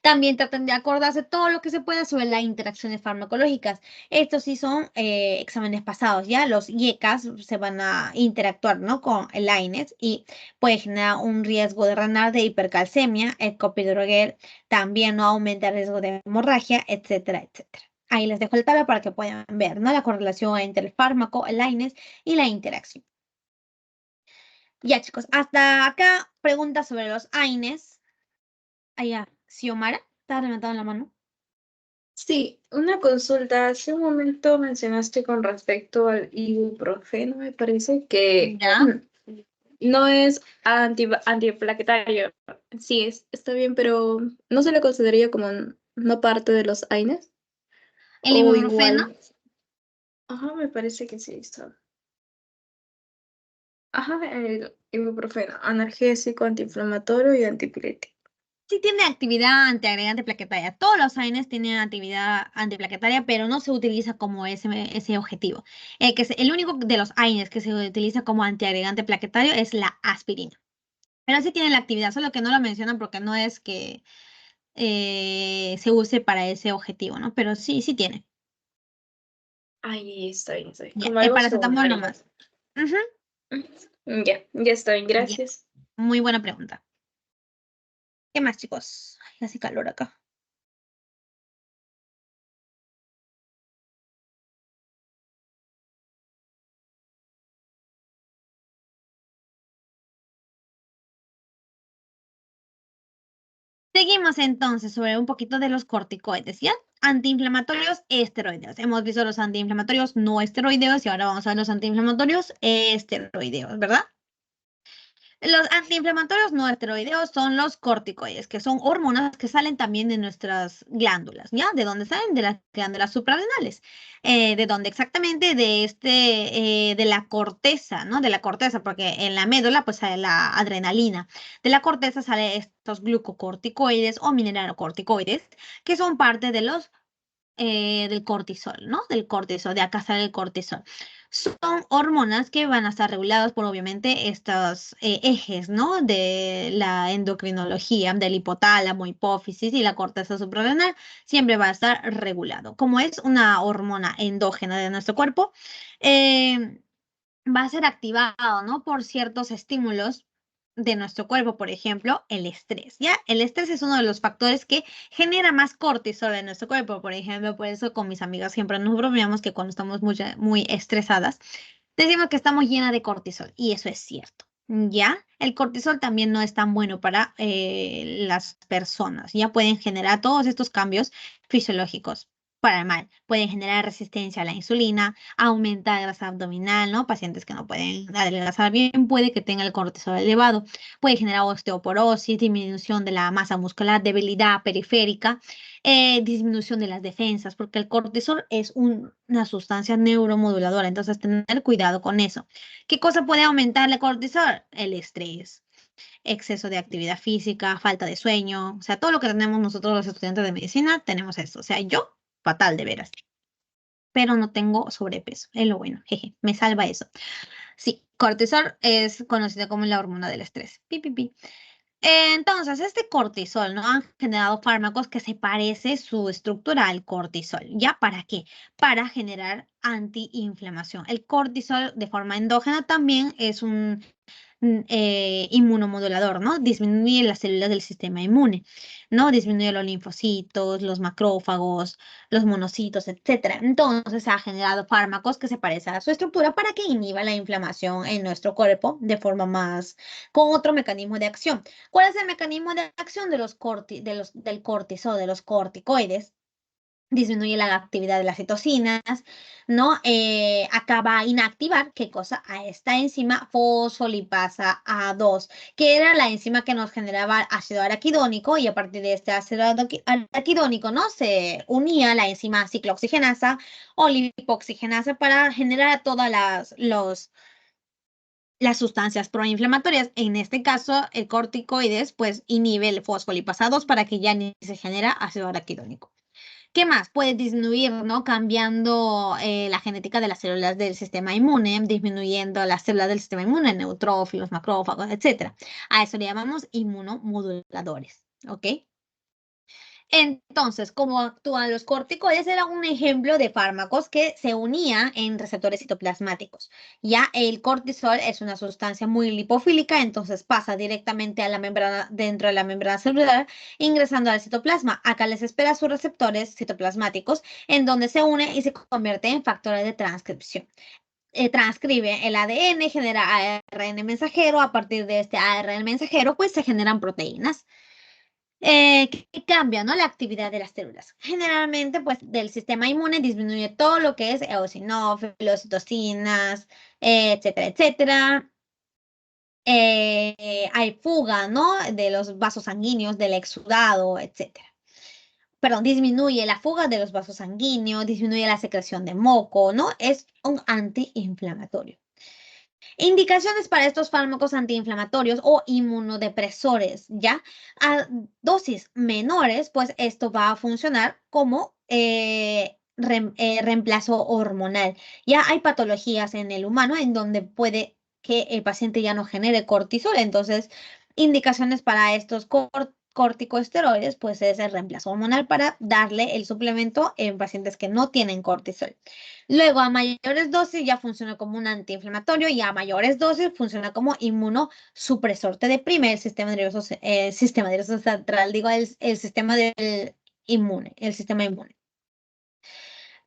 También traten de acordarse todo lo que se pueda sobre las interacciones farmacológicas. Estos sí son exámenes pasados, ¿ya? Los IECAS se van a interactuar, ¿no? Con el AINES y puede generar un riesgo de renal de hipercalcemia, el clopidogrel también no aumenta el riesgo de hemorragia, etcétera, etcétera. Ahí les dejo el tabla para que puedan ver, ¿no? La correlación entre el fármaco, el AINES y la interacción. Ya, chicos, hasta acá preguntas sobre los AINES. Allá, Xiomara, está levantando la mano. Sí, una consulta. Hace un momento mencionaste con respecto al ibuprofeno, me parece que Ya. no es antiplaquetario. Sí, está bien, pero ¿no se le consideraría como no parte de los AINES? El O ibuprofeno igual. Ajá, me parece que sí está. Ajá, el ibuprofeno, analgésico, antiinflamatorio y antipirético. sí tiene actividad antiagregante plaquetaria. Todos los AINES tienen actividad antiplaquetaria, pero no se utiliza como ese objetivo. El único de los AINES que se utiliza como antiagregante plaquetario es la aspirina. Pero sí tiene la actividad, solo que no lo mencionan porque no es que se use para ese objetivo, ¿no? Pero sí, sí tiene. Ahí está bien, está bien. Ya, Como el algo paracetamol secundario. nomás. Ujú. Ya, ya está bien, Ya, gracias. muy buena pregunta. ¿Qué más, chicos? Ay, hace calor acá. Seguimos entonces sobre un poquito de los corticoides, ¿ya? Antiinflamatorios esteroideos. Hemos visto los antiinflamatorios no esteroideos y ahora vamos a ver los antiinflamatorios esteroideos, ¿verdad? Los antiinflamatorios no esteroideos son los corticoides, que son hormonas que salen también de nuestras glándulas, ¿ya? ¿De dónde salen? De las glándulas suprarrenales. ¿De dónde exactamente? De la corteza, ¿no? De la corteza, porque en la médula pues sale la adrenalina. De la corteza salen estos glucocorticoides o mineralocorticoides, que son parte de los del cortisol, ¿no? Del cortisol, de acá sale el cortisol. Son hormonas que van a estar reguladas por obviamente estos ejes, ¿no? De la endocrinología, del hipotálamo, hipófisis y la corteza suprarrenal, siempre va a estar regulado. Como es una hormona endógena de nuestro cuerpo, eh, va a ser activado, ¿no? Por ciertos estímulos de nuestro cuerpo, por ejemplo, el estrés, ¿ya? El estrés es uno de los factores que genera más cortisol en nuestro cuerpo, por ejemplo, por eso con mis amigas siempre nos bromeamos que cuando estamos muy estresadas, decimos que estamos llenas de cortisol, y eso es cierto, ¿ya? El cortisol también no es tan bueno para las personas, ya pueden generar todos estos cambios fisiológicos para el mal. Pueden generar resistencia a la insulina, aumentar grasa abdominal, ¿no? Pacientes que no pueden adelgazar bien, puede que tengan el cortisol elevado. Puede generar osteoporosis, disminución de la masa muscular, debilidad periférica, disminución de las defensas, porque el cortisol es una sustancia neuromoduladora, entonces tener cuidado con eso. ¿Qué cosa puede aumentar el cortisol? El estrés, exceso de actividad física, falta de sueño, o sea, todo lo que tenemos nosotros los estudiantes de medicina, tenemos eso. O sea, yo, fatal de veras, pero no tengo sobrepeso, es lo bueno, jeje, me salva eso. Sí, cortisol es conocido como la hormona del estrés. Pi, pi, pi. Entonces, este cortisol, ¿no? Han generado fármacos que se parece su estructura al cortisol. ¿Ya para qué? Para generar antiinflamación. El cortisol de forma endógena también es un inmunomodulador, ¿no? Disminuye las células del sistema inmune, ¿no? Disminuye los linfocitos, los macrófagos, los monocitos, etcétera. Entonces ha generado fármacos que se parecen a su estructura para que inhiba la inflamación en nuestro cuerpo de forma más, con otro mecanismo de acción. ¿Cuál es el mecanismo de acción de del cortisol, de los corticoides? Disminuye la actividad de las citocinas, ¿no? Acaba a inactivar, ¿qué cosa? A esta enzima fosfolipasa A2, que era la enzima que nos generaba ácido araquidónico, y a partir de este ácido araquidónico, ¿no? Se unía la enzima ciclooxigenasa o lipoxigenasa para generar todas las sustancias proinflamatorias. En este caso, el corticoides, pues, inhibe el fosfolipasa A2 para que ya ni se genera ácido araquidónico. ¿Qué más? Puede disminuir, ¿no? Cambiando la genética de las células del sistema inmune, disminuyendo las células del sistema inmune, neutrófilos, macrófagos, etcétera. A eso le llamamos inmunomoduladores, ¿ok? Entonces, ¿cómo actúan los corticoides? Era un ejemplo de fármacos que se unían en receptores citoplasmáticos. Ya el cortisol es una sustancia muy lipofílica, entonces pasa directamente a la membrana, dentro de la membrana celular, ingresando al citoplasma. Acá les espera sus receptores citoplasmáticos, en donde se une y se convierte en factores de transcripción. Transcribe el ADN, genera ARN mensajero. A partir de este ARN mensajero, pues se generan proteínas que cambia, ¿no? La actividad de las células. Generalmente, pues, del sistema inmune disminuye todo lo que es eosinófilos, citocinas, etcétera, etcétera. Hay fuga, ¿no? De los vasos sanguíneos, del exudado, etcétera. Perdón, disminuye la fuga de los vasos sanguíneos, disminuye la secreción de moco, ¿no? Es un antiinflamatorio. Indicaciones para estos fármacos antiinflamatorios o inmunodepresores, ¿ya? A dosis menores, pues esto va a funcionar como reemplazo hormonal. Ya hay patologías en el humano en donde puede que el paciente ya no genere cortisol, entonces indicaciones para estos corticosteroides, pues es el reemplazo hormonal para darle el suplemento en pacientes que no tienen cortisol. Luego, a mayores dosis ya funciona como un antiinflamatorio, y a mayores dosis funciona como inmunosupresor. Te deprime el sistema nervioso central, digo, el sistema del inmune, el sistema inmune.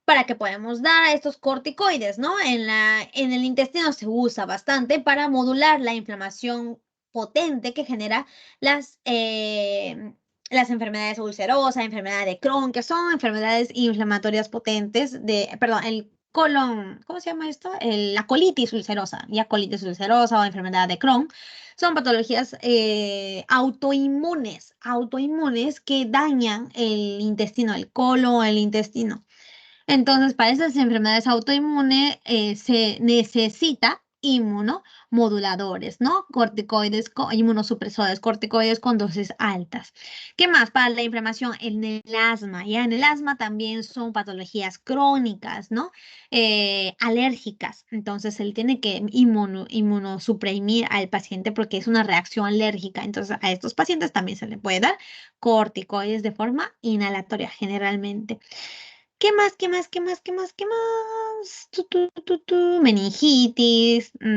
Para que podamos dar a estos corticoides, ¿no? En el intestino se usa bastante para modular la inflamación potente que genera las las enfermedades ulcerosas, enfermedad de Crohn, que son enfermedades inflamatorias potentes perdón, el colon, ¿cómo se llama esto? La colitis ulcerosa, ya colitis ulcerosa o enfermedad de Crohn, son patologías autoinmunes que dañan el intestino, el colon, el intestino. Entonces, para esas enfermedades autoinmunes se necesita inmunomoduladores, ¿no? Corticoides, inmunosupresores, corticoides con dosis altas. ¿Qué más? Para la inflamación en el asma, ya en el asma también son patologías crónicas, ¿no? Alérgicas. Entonces, él tiene que inmunosuprimir al paciente porque es una reacción alérgica. Entonces, a estos pacientes también se le puede dar corticoides de forma inhalatoria generalmente. ¿Qué más? ¿Qué más? ¿Qué más? ¿Qué más? ¿Qué más? Meningitis. ¿Qué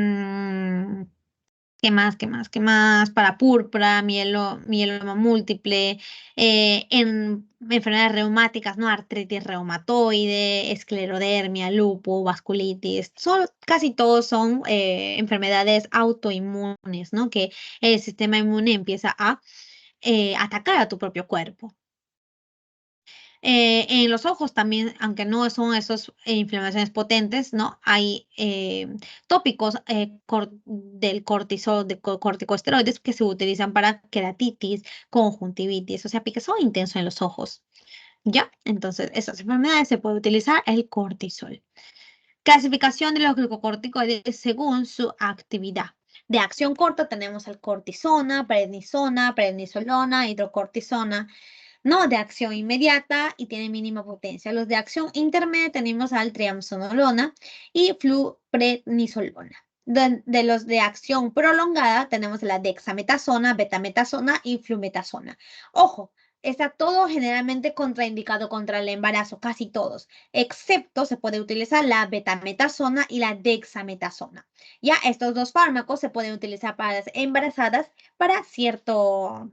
más? ¿Qué más? ¿Qué más? Para púrpura, mieloma múltiple, en enfermedades reumáticas, ¿no? Artritis reumatoide, esclerodermia, lupus, vasculitis. Casi todos son enfermedades autoinmunes, ¿no? Que el sistema inmune empieza a atacar a tu propio cuerpo. En los ojos también, aunque no son esas inflamaciones potentes, ¿no? Hay tópicos del cortisol, corticosteroides que se utilizan para queratitis, conjuntivitis, o sea, picazón intenso en los ojos. ¿Ya? Entonces, esas enfermedades se puede utilizar el cortisol. Clasificación de los glucocorticoides según su actividad. De acción corta tenemos el cortisona, prednisolona, hidrocortisona. No de acción inmediata y tiene mínima potencia. Los de acción intermedia tenemos al triamcinolona y fluprednisolona. De los de acción prolongada tenemos la dexametasona, betametasona y flumetasona. Ojo, está todo generalmente contraindicado contra el embarazo, casi todos, excepto se puede utilizar la betametasona y la dexametasona. Ya estos dos fármacos se pueden utilizar para las embarazadas para cierto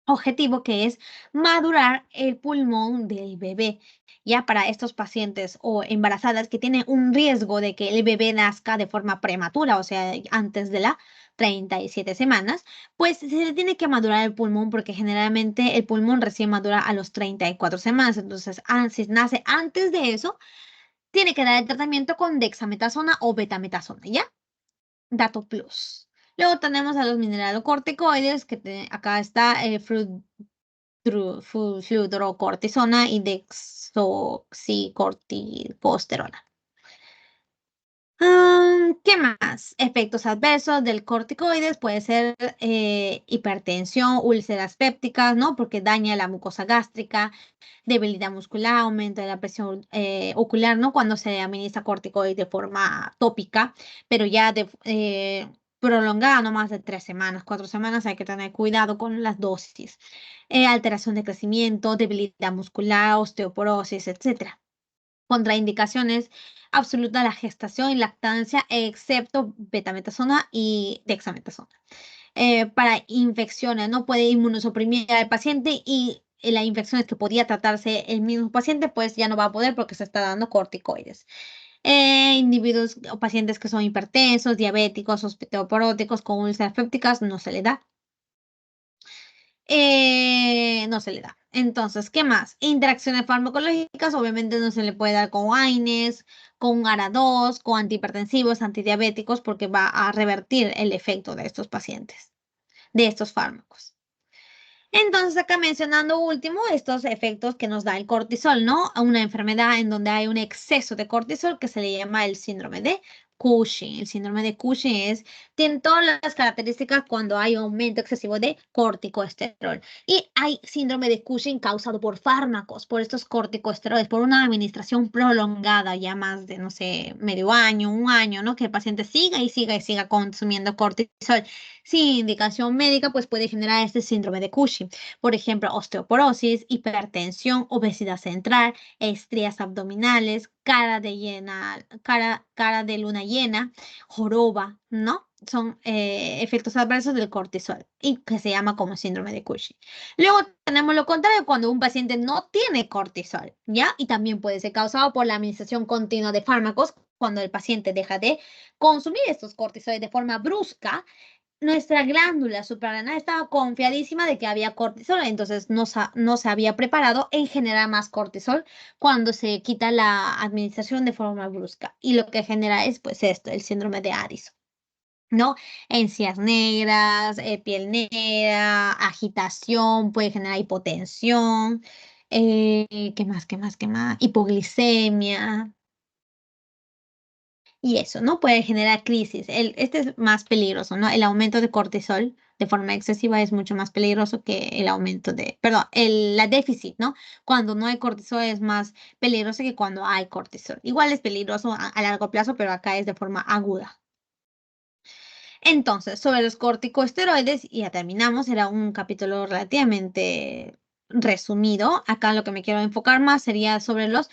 objetivo que es madurar el pulmón del bebé. Ya para estos pacientes o embarazadas que tienen un riesgo de que el bebé nazca de forma prematura, o sea, antes de las 37 semanas, pues se le tiene que madurar el pulmón porque generalmente el pulmón recién madura a los 34 semanas. Entonces, si nace antes de eso, tiene que dar el tratamiento con dexametasona o betametasona, ¿ya? Dato plus. Luego tenemos a los mineralocorticoides, acá está el fludrocortisona y dexoxicorticosterona. ¿Qué más? Efectos adversos del corticoides puede ser hipertensión, úlceras pépticas, ¿no? Porque daña la mucosa gástrica, debilidad muscular, aumento de la presión ocular, ¿no? Cuando se administra corticoides de forma tópica, pero ya prolongada, no más de 3 semanas, 4 semanas, hay que tener cuidado con las dosis. Alteración de crecimiento, debilidad muscular, osteoporosis, etcétera. Contraindicaciones absolutas la gestación y lactancia, excepto betametasona y dexametasona. Para infecciones, no puede inmunosuprimir al paciente y las infecciones que podía tratarse el mismo paciente, pues ya no va a poder porque se está dando corticoides. Individuos o pacientes que son hipertensos, diabéticos, osteoporóticos con úlceras pépticas, no se le da. No se le da. Entonces, ¿qué más? Interacciones farmacológicas, obviamente no se le puede dar con AINES, con ARA2, con antihipertensivos, antidiabéticos, porque va a revertir el efecto de estos pacientes, de estos fármacos. Entonces, acá mencionando último, estos efectos que nos da el cortisol, ¿no? A una enfermedad en donde hay un exceso de cortisol que se le llama el síndrome de Cushing. El síndrome de Cushing tiene todas las características cuando hay aumento excesivo de corticosterol. Y hay síndrome de Cushing causado por fármacos, por estos corticosteroides, por una administración prolongada, ya más de, no sé, medio año, un año, ¿no? Que el paciente siga y siga y siga consumiendo cortisol sin indicación médica, pues puede generar este síndrome de Cushing. Por ejemplo, osteoporosis, hipertensión, obesidad central, estrías abdominales, cara de luna llena, joroba, ¿no? Son efectos adversos del cortisol y que se llama como síndrome de Cushing. Luego tenemos lo contrario cuando un paciente no tiene cortisol, ¿ya? Y también puede ser causado por la administración continua de fármacos cuando el paciente deja de consumir estos cortisoles de forma brusca nuestra glándula suprarrenal estaba confiadísima de que había cortisol, entonces no se había preparado en generar más cortisol cuando se quita la administración de forma brusca. Y lo que genera es pues esto, el síndrome de Addison, ¿no? Encías negras, piel negra, agitación, puede generar hipotensión, ¿qué más, qué más, qué más? Hipoglicemia. Y eso, ¿no? Puede generar crisis. Este es más peligroso, ¿no? El aumento de cortisol de forma excesiva es mucho más peligroso que el aumento de, perdón, la déficit, ¿no? Cuando no hay cortisol es más peligroso que cuando hay cortisol. Igual es peligroso a largo plazo, pero acá es de forma aguda. Entonces, sobre los corticosteroides, y ya terminamos, era un capítulo relativamente resumido. Acá lo que me quiero enfocar más sería sobre los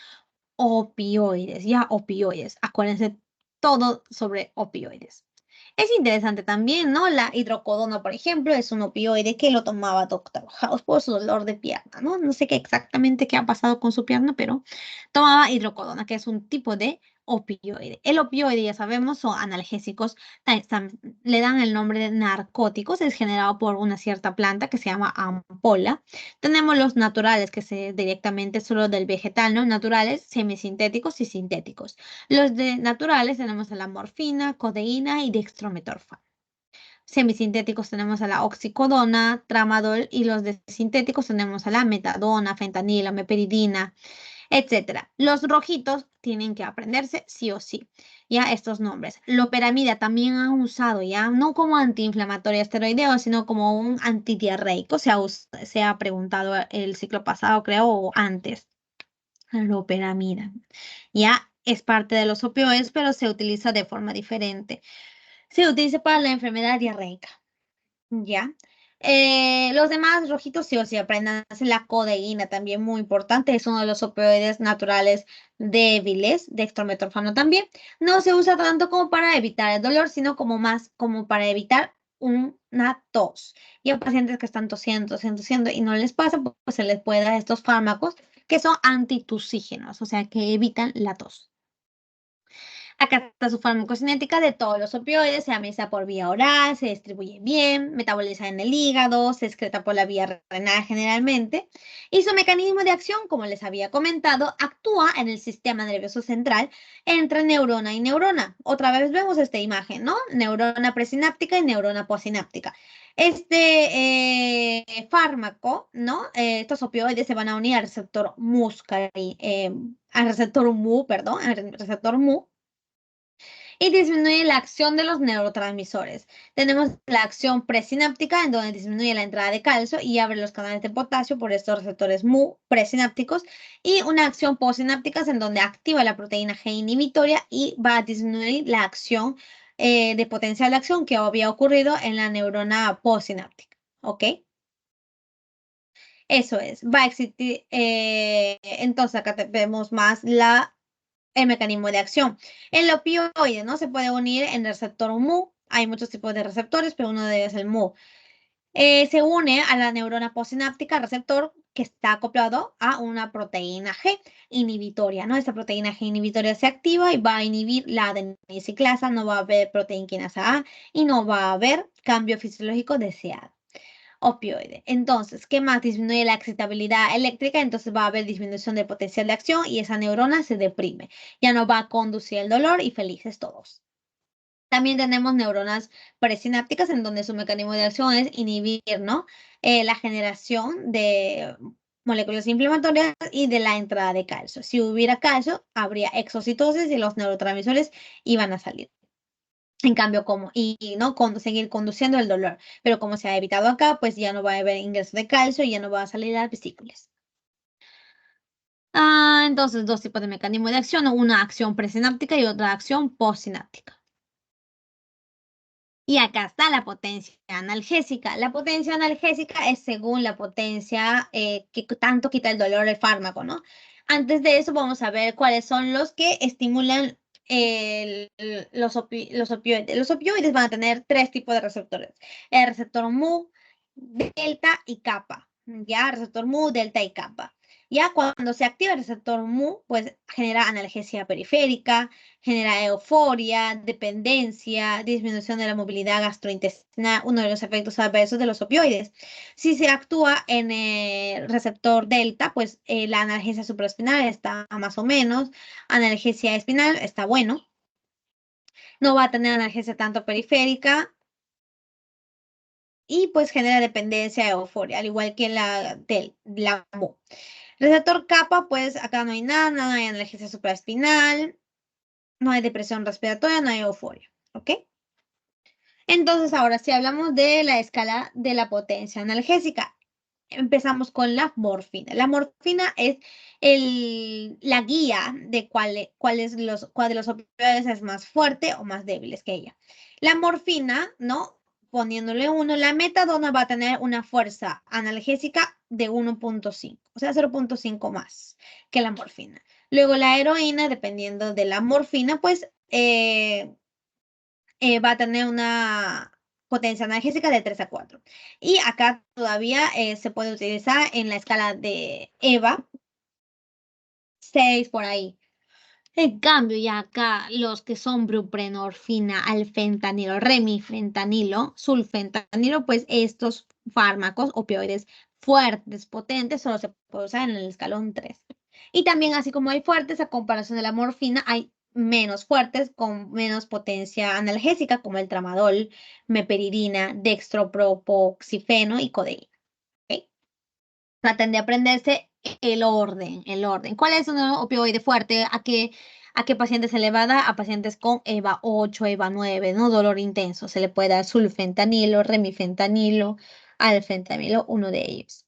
opioides, ya opioides. Acuérdense todo sobre opioides. Es interesante también, ¿no? La hidrocodona, por ejemplo, es un opioide que lo tomaba Doctor House por su dolor de pierna, ¿no? No sé qué exactamente qué ha pasado con su pierna, pero tomaba hidrocodona, que es un tipo de opioide. El opioide, ya sabemos, son analgésicos, le dan el nombre de narcóticos, es generado por una cierta planta que se llama amapola. Tenemos los naturales, que se directamente solo del vegetal, ¿no? Naturales, semisintéticos y sintéticos. Los de naturales tenemos a la morfina, codeína y dextrometorfano. Semisintéticos tenemos a la oxicodona, tramadol, y los de sintéticos tenemos a la metadona, fentanilo, meperidina, etcétera. Los rojitos tienen que aprenderse sí o sí, ya estos nombres. Loperamida también han usado ya, no como antiinflamatorio esteroideo, sino como un antidiarreico, se ha preguntado el ciclo pasado, creo, o antes. Loperamida, ya es parte de los opioides, pero se utiliza de forma diferente. Se utiliza para la enfermedad diarreica. Ya. Los demás rojitos sí o sí aprendan. La codeína también muy importante. Es uno de los opioides naturales débiles. Dextrometorfano también. No se usa tanto como para evitar el dolor, sino como más como para evitar una tos. Y a pacientes que están tosiendo y no les pasa, pues se les puede dar estos fármacos que son antitusígenos, o sea, que evitan la tos. Acá está su farmacocinética de todos los opioides, se administra por vía oral, se distribuye bien, metaboliza en el hígado, se excreta por la vía renal generalmente, y su mecanismo de acción, como les había comentado, actúa en el sistema nervioso central entre neurona y neurona. Otra vez vemos esta imagen, ¿no? Neurona presináptica y neurona postsináptica. Este fármaco, ¿no? Estos opioides se van a unir al receptor muscarinic, al receptor mu, perdón, al receptor mu, y disminuye la acción de los neurotransmisores. Tenemos la acción presináptica, en donde disminuye la entrada de calcio y abre los canales de potasio por estos receptores mu presinápticos, y una acción postsináptica, en donde activa la proteína G inhibitoria y va a disminuir la acción de potencial de acción que había ocurrido en la neurona postsináptica. ¿Ok? Eso es. Va a existir, entonces acá vemos más el mecanismo de acción. El opioide no se puede unir en el receptor mu. Hay muchos tipos de receptores, pero uno de ellos es el mu. Se une a la neurona postsináptica, al receptor que está acoplado a una proteína G inhibitoria, ¿no? Esta proteína G inhibitoria se activa y va a inhibir la adenosiclasa, no va a haber proteína quinasa A y no va a haber cambio fisiológico deseado. Opioide. Entonces, ¿qué más? Disminuye la excitabilidad eléctrica, entonces va a haber disminución del potencial de acción y esa neurona se deprime. Ya no va a conducir el dolor y felices todos. También tenemos neuronas presinápticas, en donde su mecanismo de acción es inhibir, ¿no? La generación de moléculas inflamatorias y de la entrada de calcio. Si hubiera calcio, habría exocitosis y los neurotransmisores iban a salir. En cambio, no seguir conduciendo el dolor, pero como se ha evitado acá, pues ya no va a haber ingreso de calcio y ya no va a salir las vesículas. Entonces, dos tipos de mecanismo de acción, una acción presináptica y otra acción postsináptica. Y acá está la potencia analgésica. La potencia analgésica es según la potencia que tanto quita el dolor del fármaco, ¿no? Antes de eso vamos a ver cuáles son los que estimulan los opioides. Los opioides van a tener tres tipos de receptores. El receptor mu, delta y kappa. Ya, receptor mu, delta y kappa. Ya cuando se activa el receptor Mu, pues genera analgesia periférica, genera euforia, dependencia, disminución de la movilidad gastrointestinal, uno de los efectos adversos de los opioides. Si se actúa en el receptor delta, pues la analgesia supraespinal está más o menos, analgesia espinal está bueno, no va a tener analgesia tanto periférica y pues genera dependencia, euforia, al igual que la Mu. Receptor kappa, pues acá no hay nada, no hay analgesia supraespinal, no hay depresión respiratoria, no hay euforia, ¿ok? Entonces, ahora si hablamos de la escala de la potencia analgésica, empezamos con la morfina. La morfina es la guía de cuál de los opioides es más fuerte o más débiles que ella. La morfina, ¿no? Poniéndole 1, la metadona va a tener una fuerza analgésica de 1.5, o sea, 0.5 más que la morfina. Luego la heroína, dependiendo de la morfina, pues va a tener una potencia analgésica de 3 a 4. Y acá todavía se puede utilizar en la escala de EVA, 6 por ahí. En cambio, ya acá los que son buprenorfina, alfentanilo, remifentanilo, sulfentanilo, pues estos fármacos opioides fuertes, potentes, solo se puede usar en el escalón 3. Y también, así como hay fuertes, a comparación de la morfina, hay menos fuertes con menos potencia analgésica, como el tramadol, meperidina, dextropropoxifeno y codeína. ¿Ok? Traten de aprenderse el orden, el orden. ¿Cuál es un opioide fuerte? ¿A qué pacientes se le va a dar? A pacientes con EVA 8, EVA 9, ¿no? Dolor intenso. Se le puede dar sulfentanilo, remifentanilo, alfentanilo, uno de ellos.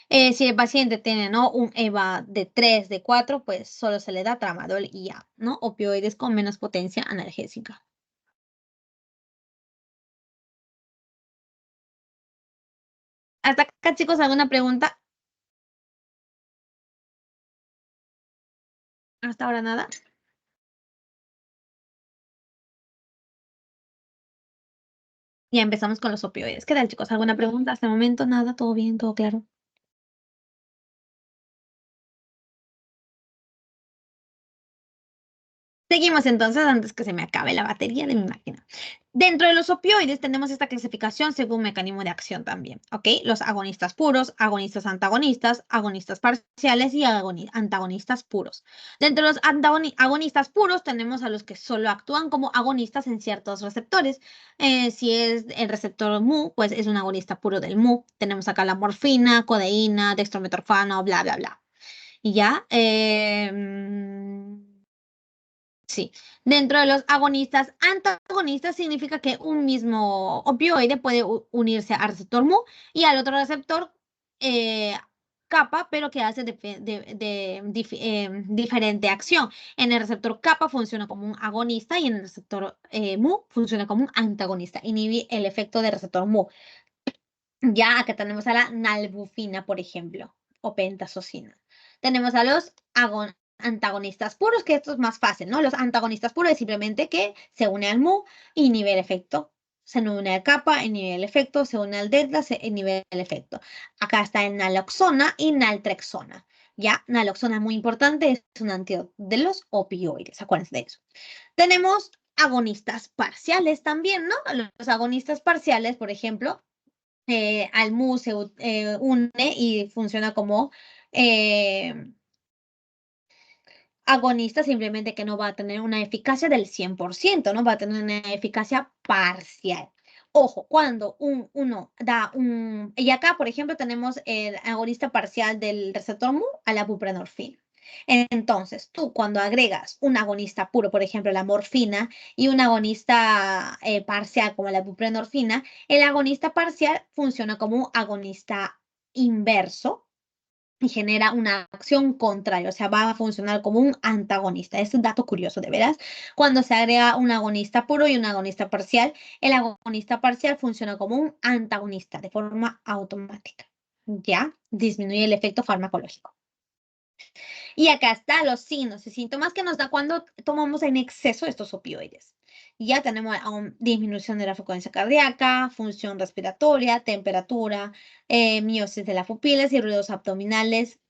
Si el paciente tiene, ¿no? Un EVA de 3, de 4, pues solo se le da tramadol y ya, ¿no? Opioides con menos potencia analgésica. Hasta acá, chicos, ¿alguna pregunta? Hasta ahora nada. Ya empezamos con los opioides. ¿Qué tal, chicos? ¿Alguna pregunta? Hasta el momento nada, todo bien, todo claro. Seguimos entonces antes que se me acabe la batería de mi máquina. Dentro de los opioides tenemos esta clasificación según mecanismo de acción también, ¿ok? Los agonistas puros, agonistas parciales y antagonistas puros. Dentro de los agonistas puros tenemos a los que solo actúan como agonistas en ciertos receptores. Si es el receptor Mu, pues es un agonista puro del Mu. Tenemos acá la morfina, codeína, dextrometorfano, bla, bla, bla. Y ya. Sí, dentro de los agonistas, antagonistas significa que un mismo opioide puede unirse al receptor Mu y al otro receptor eh, kappa, pero que hace diferente acción. En el receptor kappa funciona como un agonista y en el receptor Mu funciona como un antagonista, inhibe el efecto del receptor Mu. Ya acá tenemos a la nalbufina, por ejemplo, o pentazocina. Tenemos a los antagonistas puros, que esto es más fácil, ¿no? Los antagonistas puros es simplemente que se une al mu, inhibe el efecto. Se une al kappa, inhibe el efecto. Se une al delta, se inhibe el efecto. Acá está el naloxona y naltrexona. Ya, naloxona es muy importante, es un antídoto de los opioides, acuérdense de eso. Tenemos agonistas parciales también, ¿no? Los agonistas parciales, por ejemplo, al mu se une y funciona como eh, agonista, simplemente que no va a tener una eficacia del 100%, no va a tener una eficacia parcial. Ojo, cuando uno da un... Y acá, por ejemplo, tenemos el agonista parcial del receptor mu a la buprenorfina. Entonces, tú cuando agregas un agonista puro, por ejemplo, la morfina, y un agonista parcial como la buprenorfina, el agonista parcial funciona como un agonista inverso y genera una acción contraria, o sea, va a funcionar como un antagonista. Es un dato curioso, de veras. Cuando se agrega un agonista puro y un agonista parcial, el agonista parcial funciona como un antagonista de forma automática. ¿Ya? Disminuye el efecto farmacológico. Y acá están los signos y síntomas que nos da cuando tomamos en exceso estos opioides. Ya tenemos disminución de la frecuencia cardíaca, función respiratoria, temperatura, miosis de las pupilas y ruidos abdominales,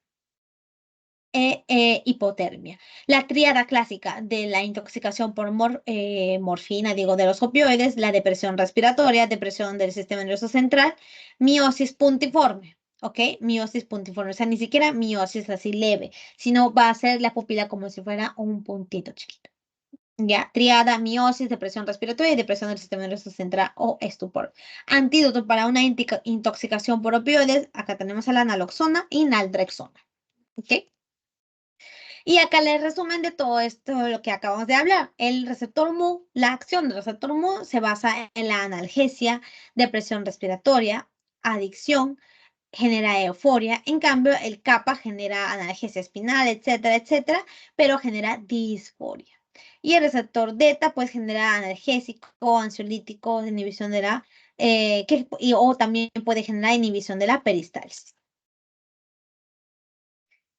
hipotermia. La tríada clásica de la intoxicación por morfina, digo, de los opioides, la depresión respiratoria, depresión del sistema nervioso central, miosis puntiforme. ¿Ok? Miosis puntiforme, o sea, ni siquiera miosis así leve, sino va a ser la pupila como si fuera un puntito chiquito. Ya, triada, miosis, depresión respiratoria y depresión del sistema nervioso central o estupor. Antídoto para una intoxicación por opioides, acá tenemos a la naloxona y naltrexona. ¿Ok? Y acá les resumen de todo esto, lo que acabamos de hablar. El receptor MU, la acción del receptor MU se basa en la analgesia, depresión respiratoria, adicción, genera euforia. En cambio, el kappa genera analgesia espinal, etcétera, etcétera, pero genera disforia. Y el receptor delta, pues, genera analgésico, ansiolítico, inhibición de la, o también puede generar inhibición de la peristalsis.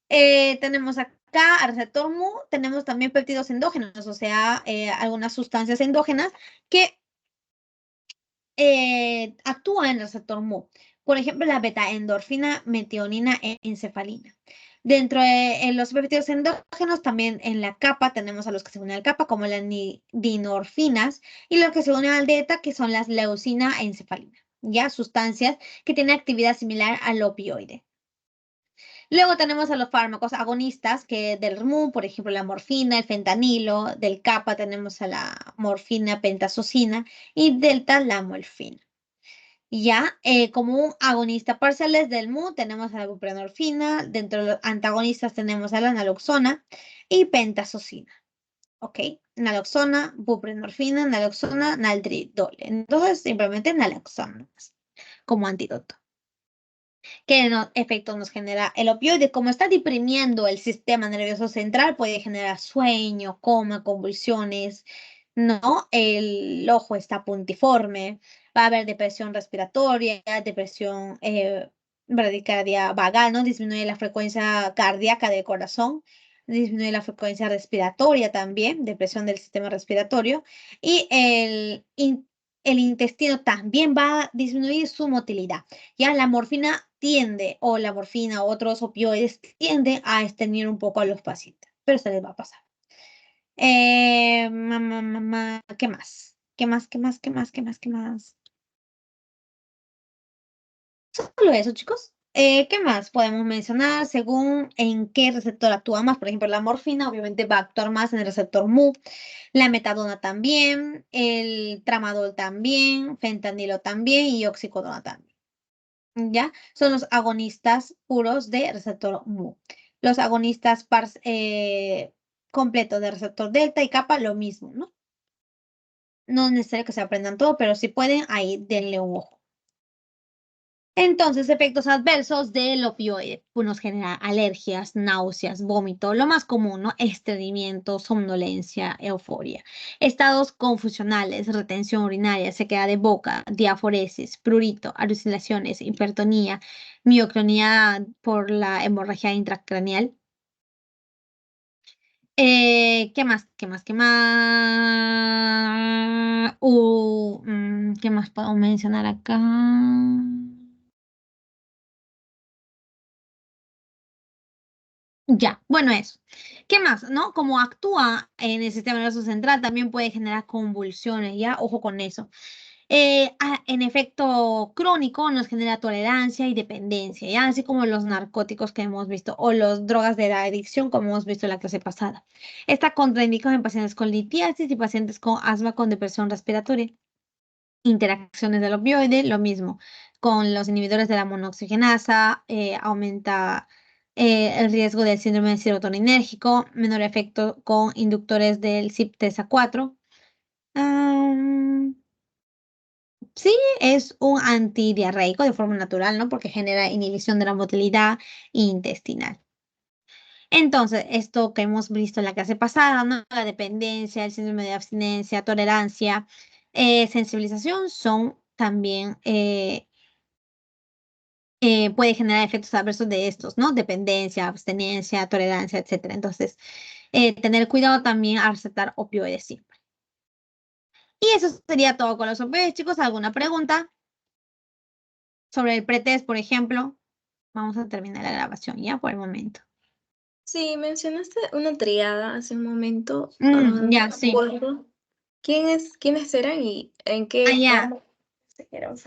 Tenemos acá al receptor MU, tenemos también péptidos endógenos, o sea, algunas sustancias endógenas que actúan en el receptor MU. Por ejemplo, la beta-endorfina, metionina e encefalina. Dentro de los péptidos endógenos, también en la capa tenemos a los que se unen al capa, como las dinorfinas, y los que se unen al delta, que son las leucina e encefalina, ya sustancias que tienen actividad similar al opioide. Luego tenemos a los fármacos agonistas, que del RMU, por ejemplo, la morfina, el fentanilo, del kappa tenemos a la morfina pentazocina y delta la morfina. Ya, como un agonista parciales del MU tenemos a la buprenorfina, dentro de los antagonistas tenemos a la naloxona y pentazocina. ¿Ok? Naloxona, buprenorfina, naloxona, naldridol. Entonces, simplemente naloxona como antídoto. ¿Qué efectos nos genera el opioide? Como está deprimiendo el sistema nervioso central, puede generar sueño, coma, convulsiones, ¿no? El ojo está puntiforme, va a haber depresión respiratoria, depresión bradicardia vagal, ¿no? Disminuye la frecuencia cardíaca del corazón, disminuye la frecuencia respiratoria también, depresión del sistema respiratorio, y el intestino también va a disminuir su motilidad. Ya la morfina tiende, o la morfina o otros opioides tienden a extenuar un poco a los pacientes, pero se les va a pasar. ¿Qué más? ¿Qué más? ¿Qué más? ¿Qué más? ¿Qué más? ¿Qué más? Solo eso, chicos. ¿Qué más podemos mencionar según en qué receptor actúa más? Por ejemplo, la morfina obviamente va a actuar más en el receptor MU, la metadona también, el tramadol también, fentanilo también y oxicodona también. ¿Ya? Son los agonistas puros de receptor MU. Los agonistas completos de receptor delta y kappa, lo mismo, ¿no? No es necesario que se aprendan todo, pero si pueden, ahí denle un ojo. Entonces, efectos adversos del opioide. Nos genera alergias, náuseas, vómito, lo más común, ¿no? Estreñimiento, somnolencia, euforia. Estados confusionales, retención urinaria, sequedad de boca, diaforesis, prurito, alucinaciones, hipertonía, mioclonía por la hemorragia intracraneal. ¿Qué más? ¿Qué más? ¿Qué más? ¿Qué más puedo mencionar acá? Ya, bueno, eso. ¿Qué más? ¿No? Como actúa en el sistema nervioso central, también puede generar convulsiones, ¿ya? Ojo con eso. En efecto crónico nos genera tolerancia y dependencia, ¿ya? Así como los narcóticos que hemos visto o las drogas de la adicción como hemos visto en la clase pasada. Está contraindicado en pacientes con litiasis y pacientes con asma con depresión respiratoria. Interacciones del opioide, lo mismo. Con los inhibidores de la monoxigenasa, aumenta el riesgo del síndrome serotoninérgico, menor efecto con inductores del CYP3A4. Sí, es un antidiarreico de forma natural, ¿no? Porque genera inhibición de la motilidad intestinal. Entonces, esto que hemos visto en la clase pasada, ¿no? La dependencia, el síndrome de abstinencia, tolerancia, sensibilización, son también, puede generar efectos adversos de estos, ¿no? Dependencia, abstinencia, tolerancia, etcétera. Entonces, tener cuidado también al recetar opioides siempre. Y eso sería todo con los opioides, chicos. ¿Alguna pregunta sobre el pretest, por ejemplo? Vamos a terminar la grabación ya por el momento. Sí, mencionaste una triada hace un momento. No Ya, sí. recuerdo quiénes eran y en Ah, qué ya. forma se eran.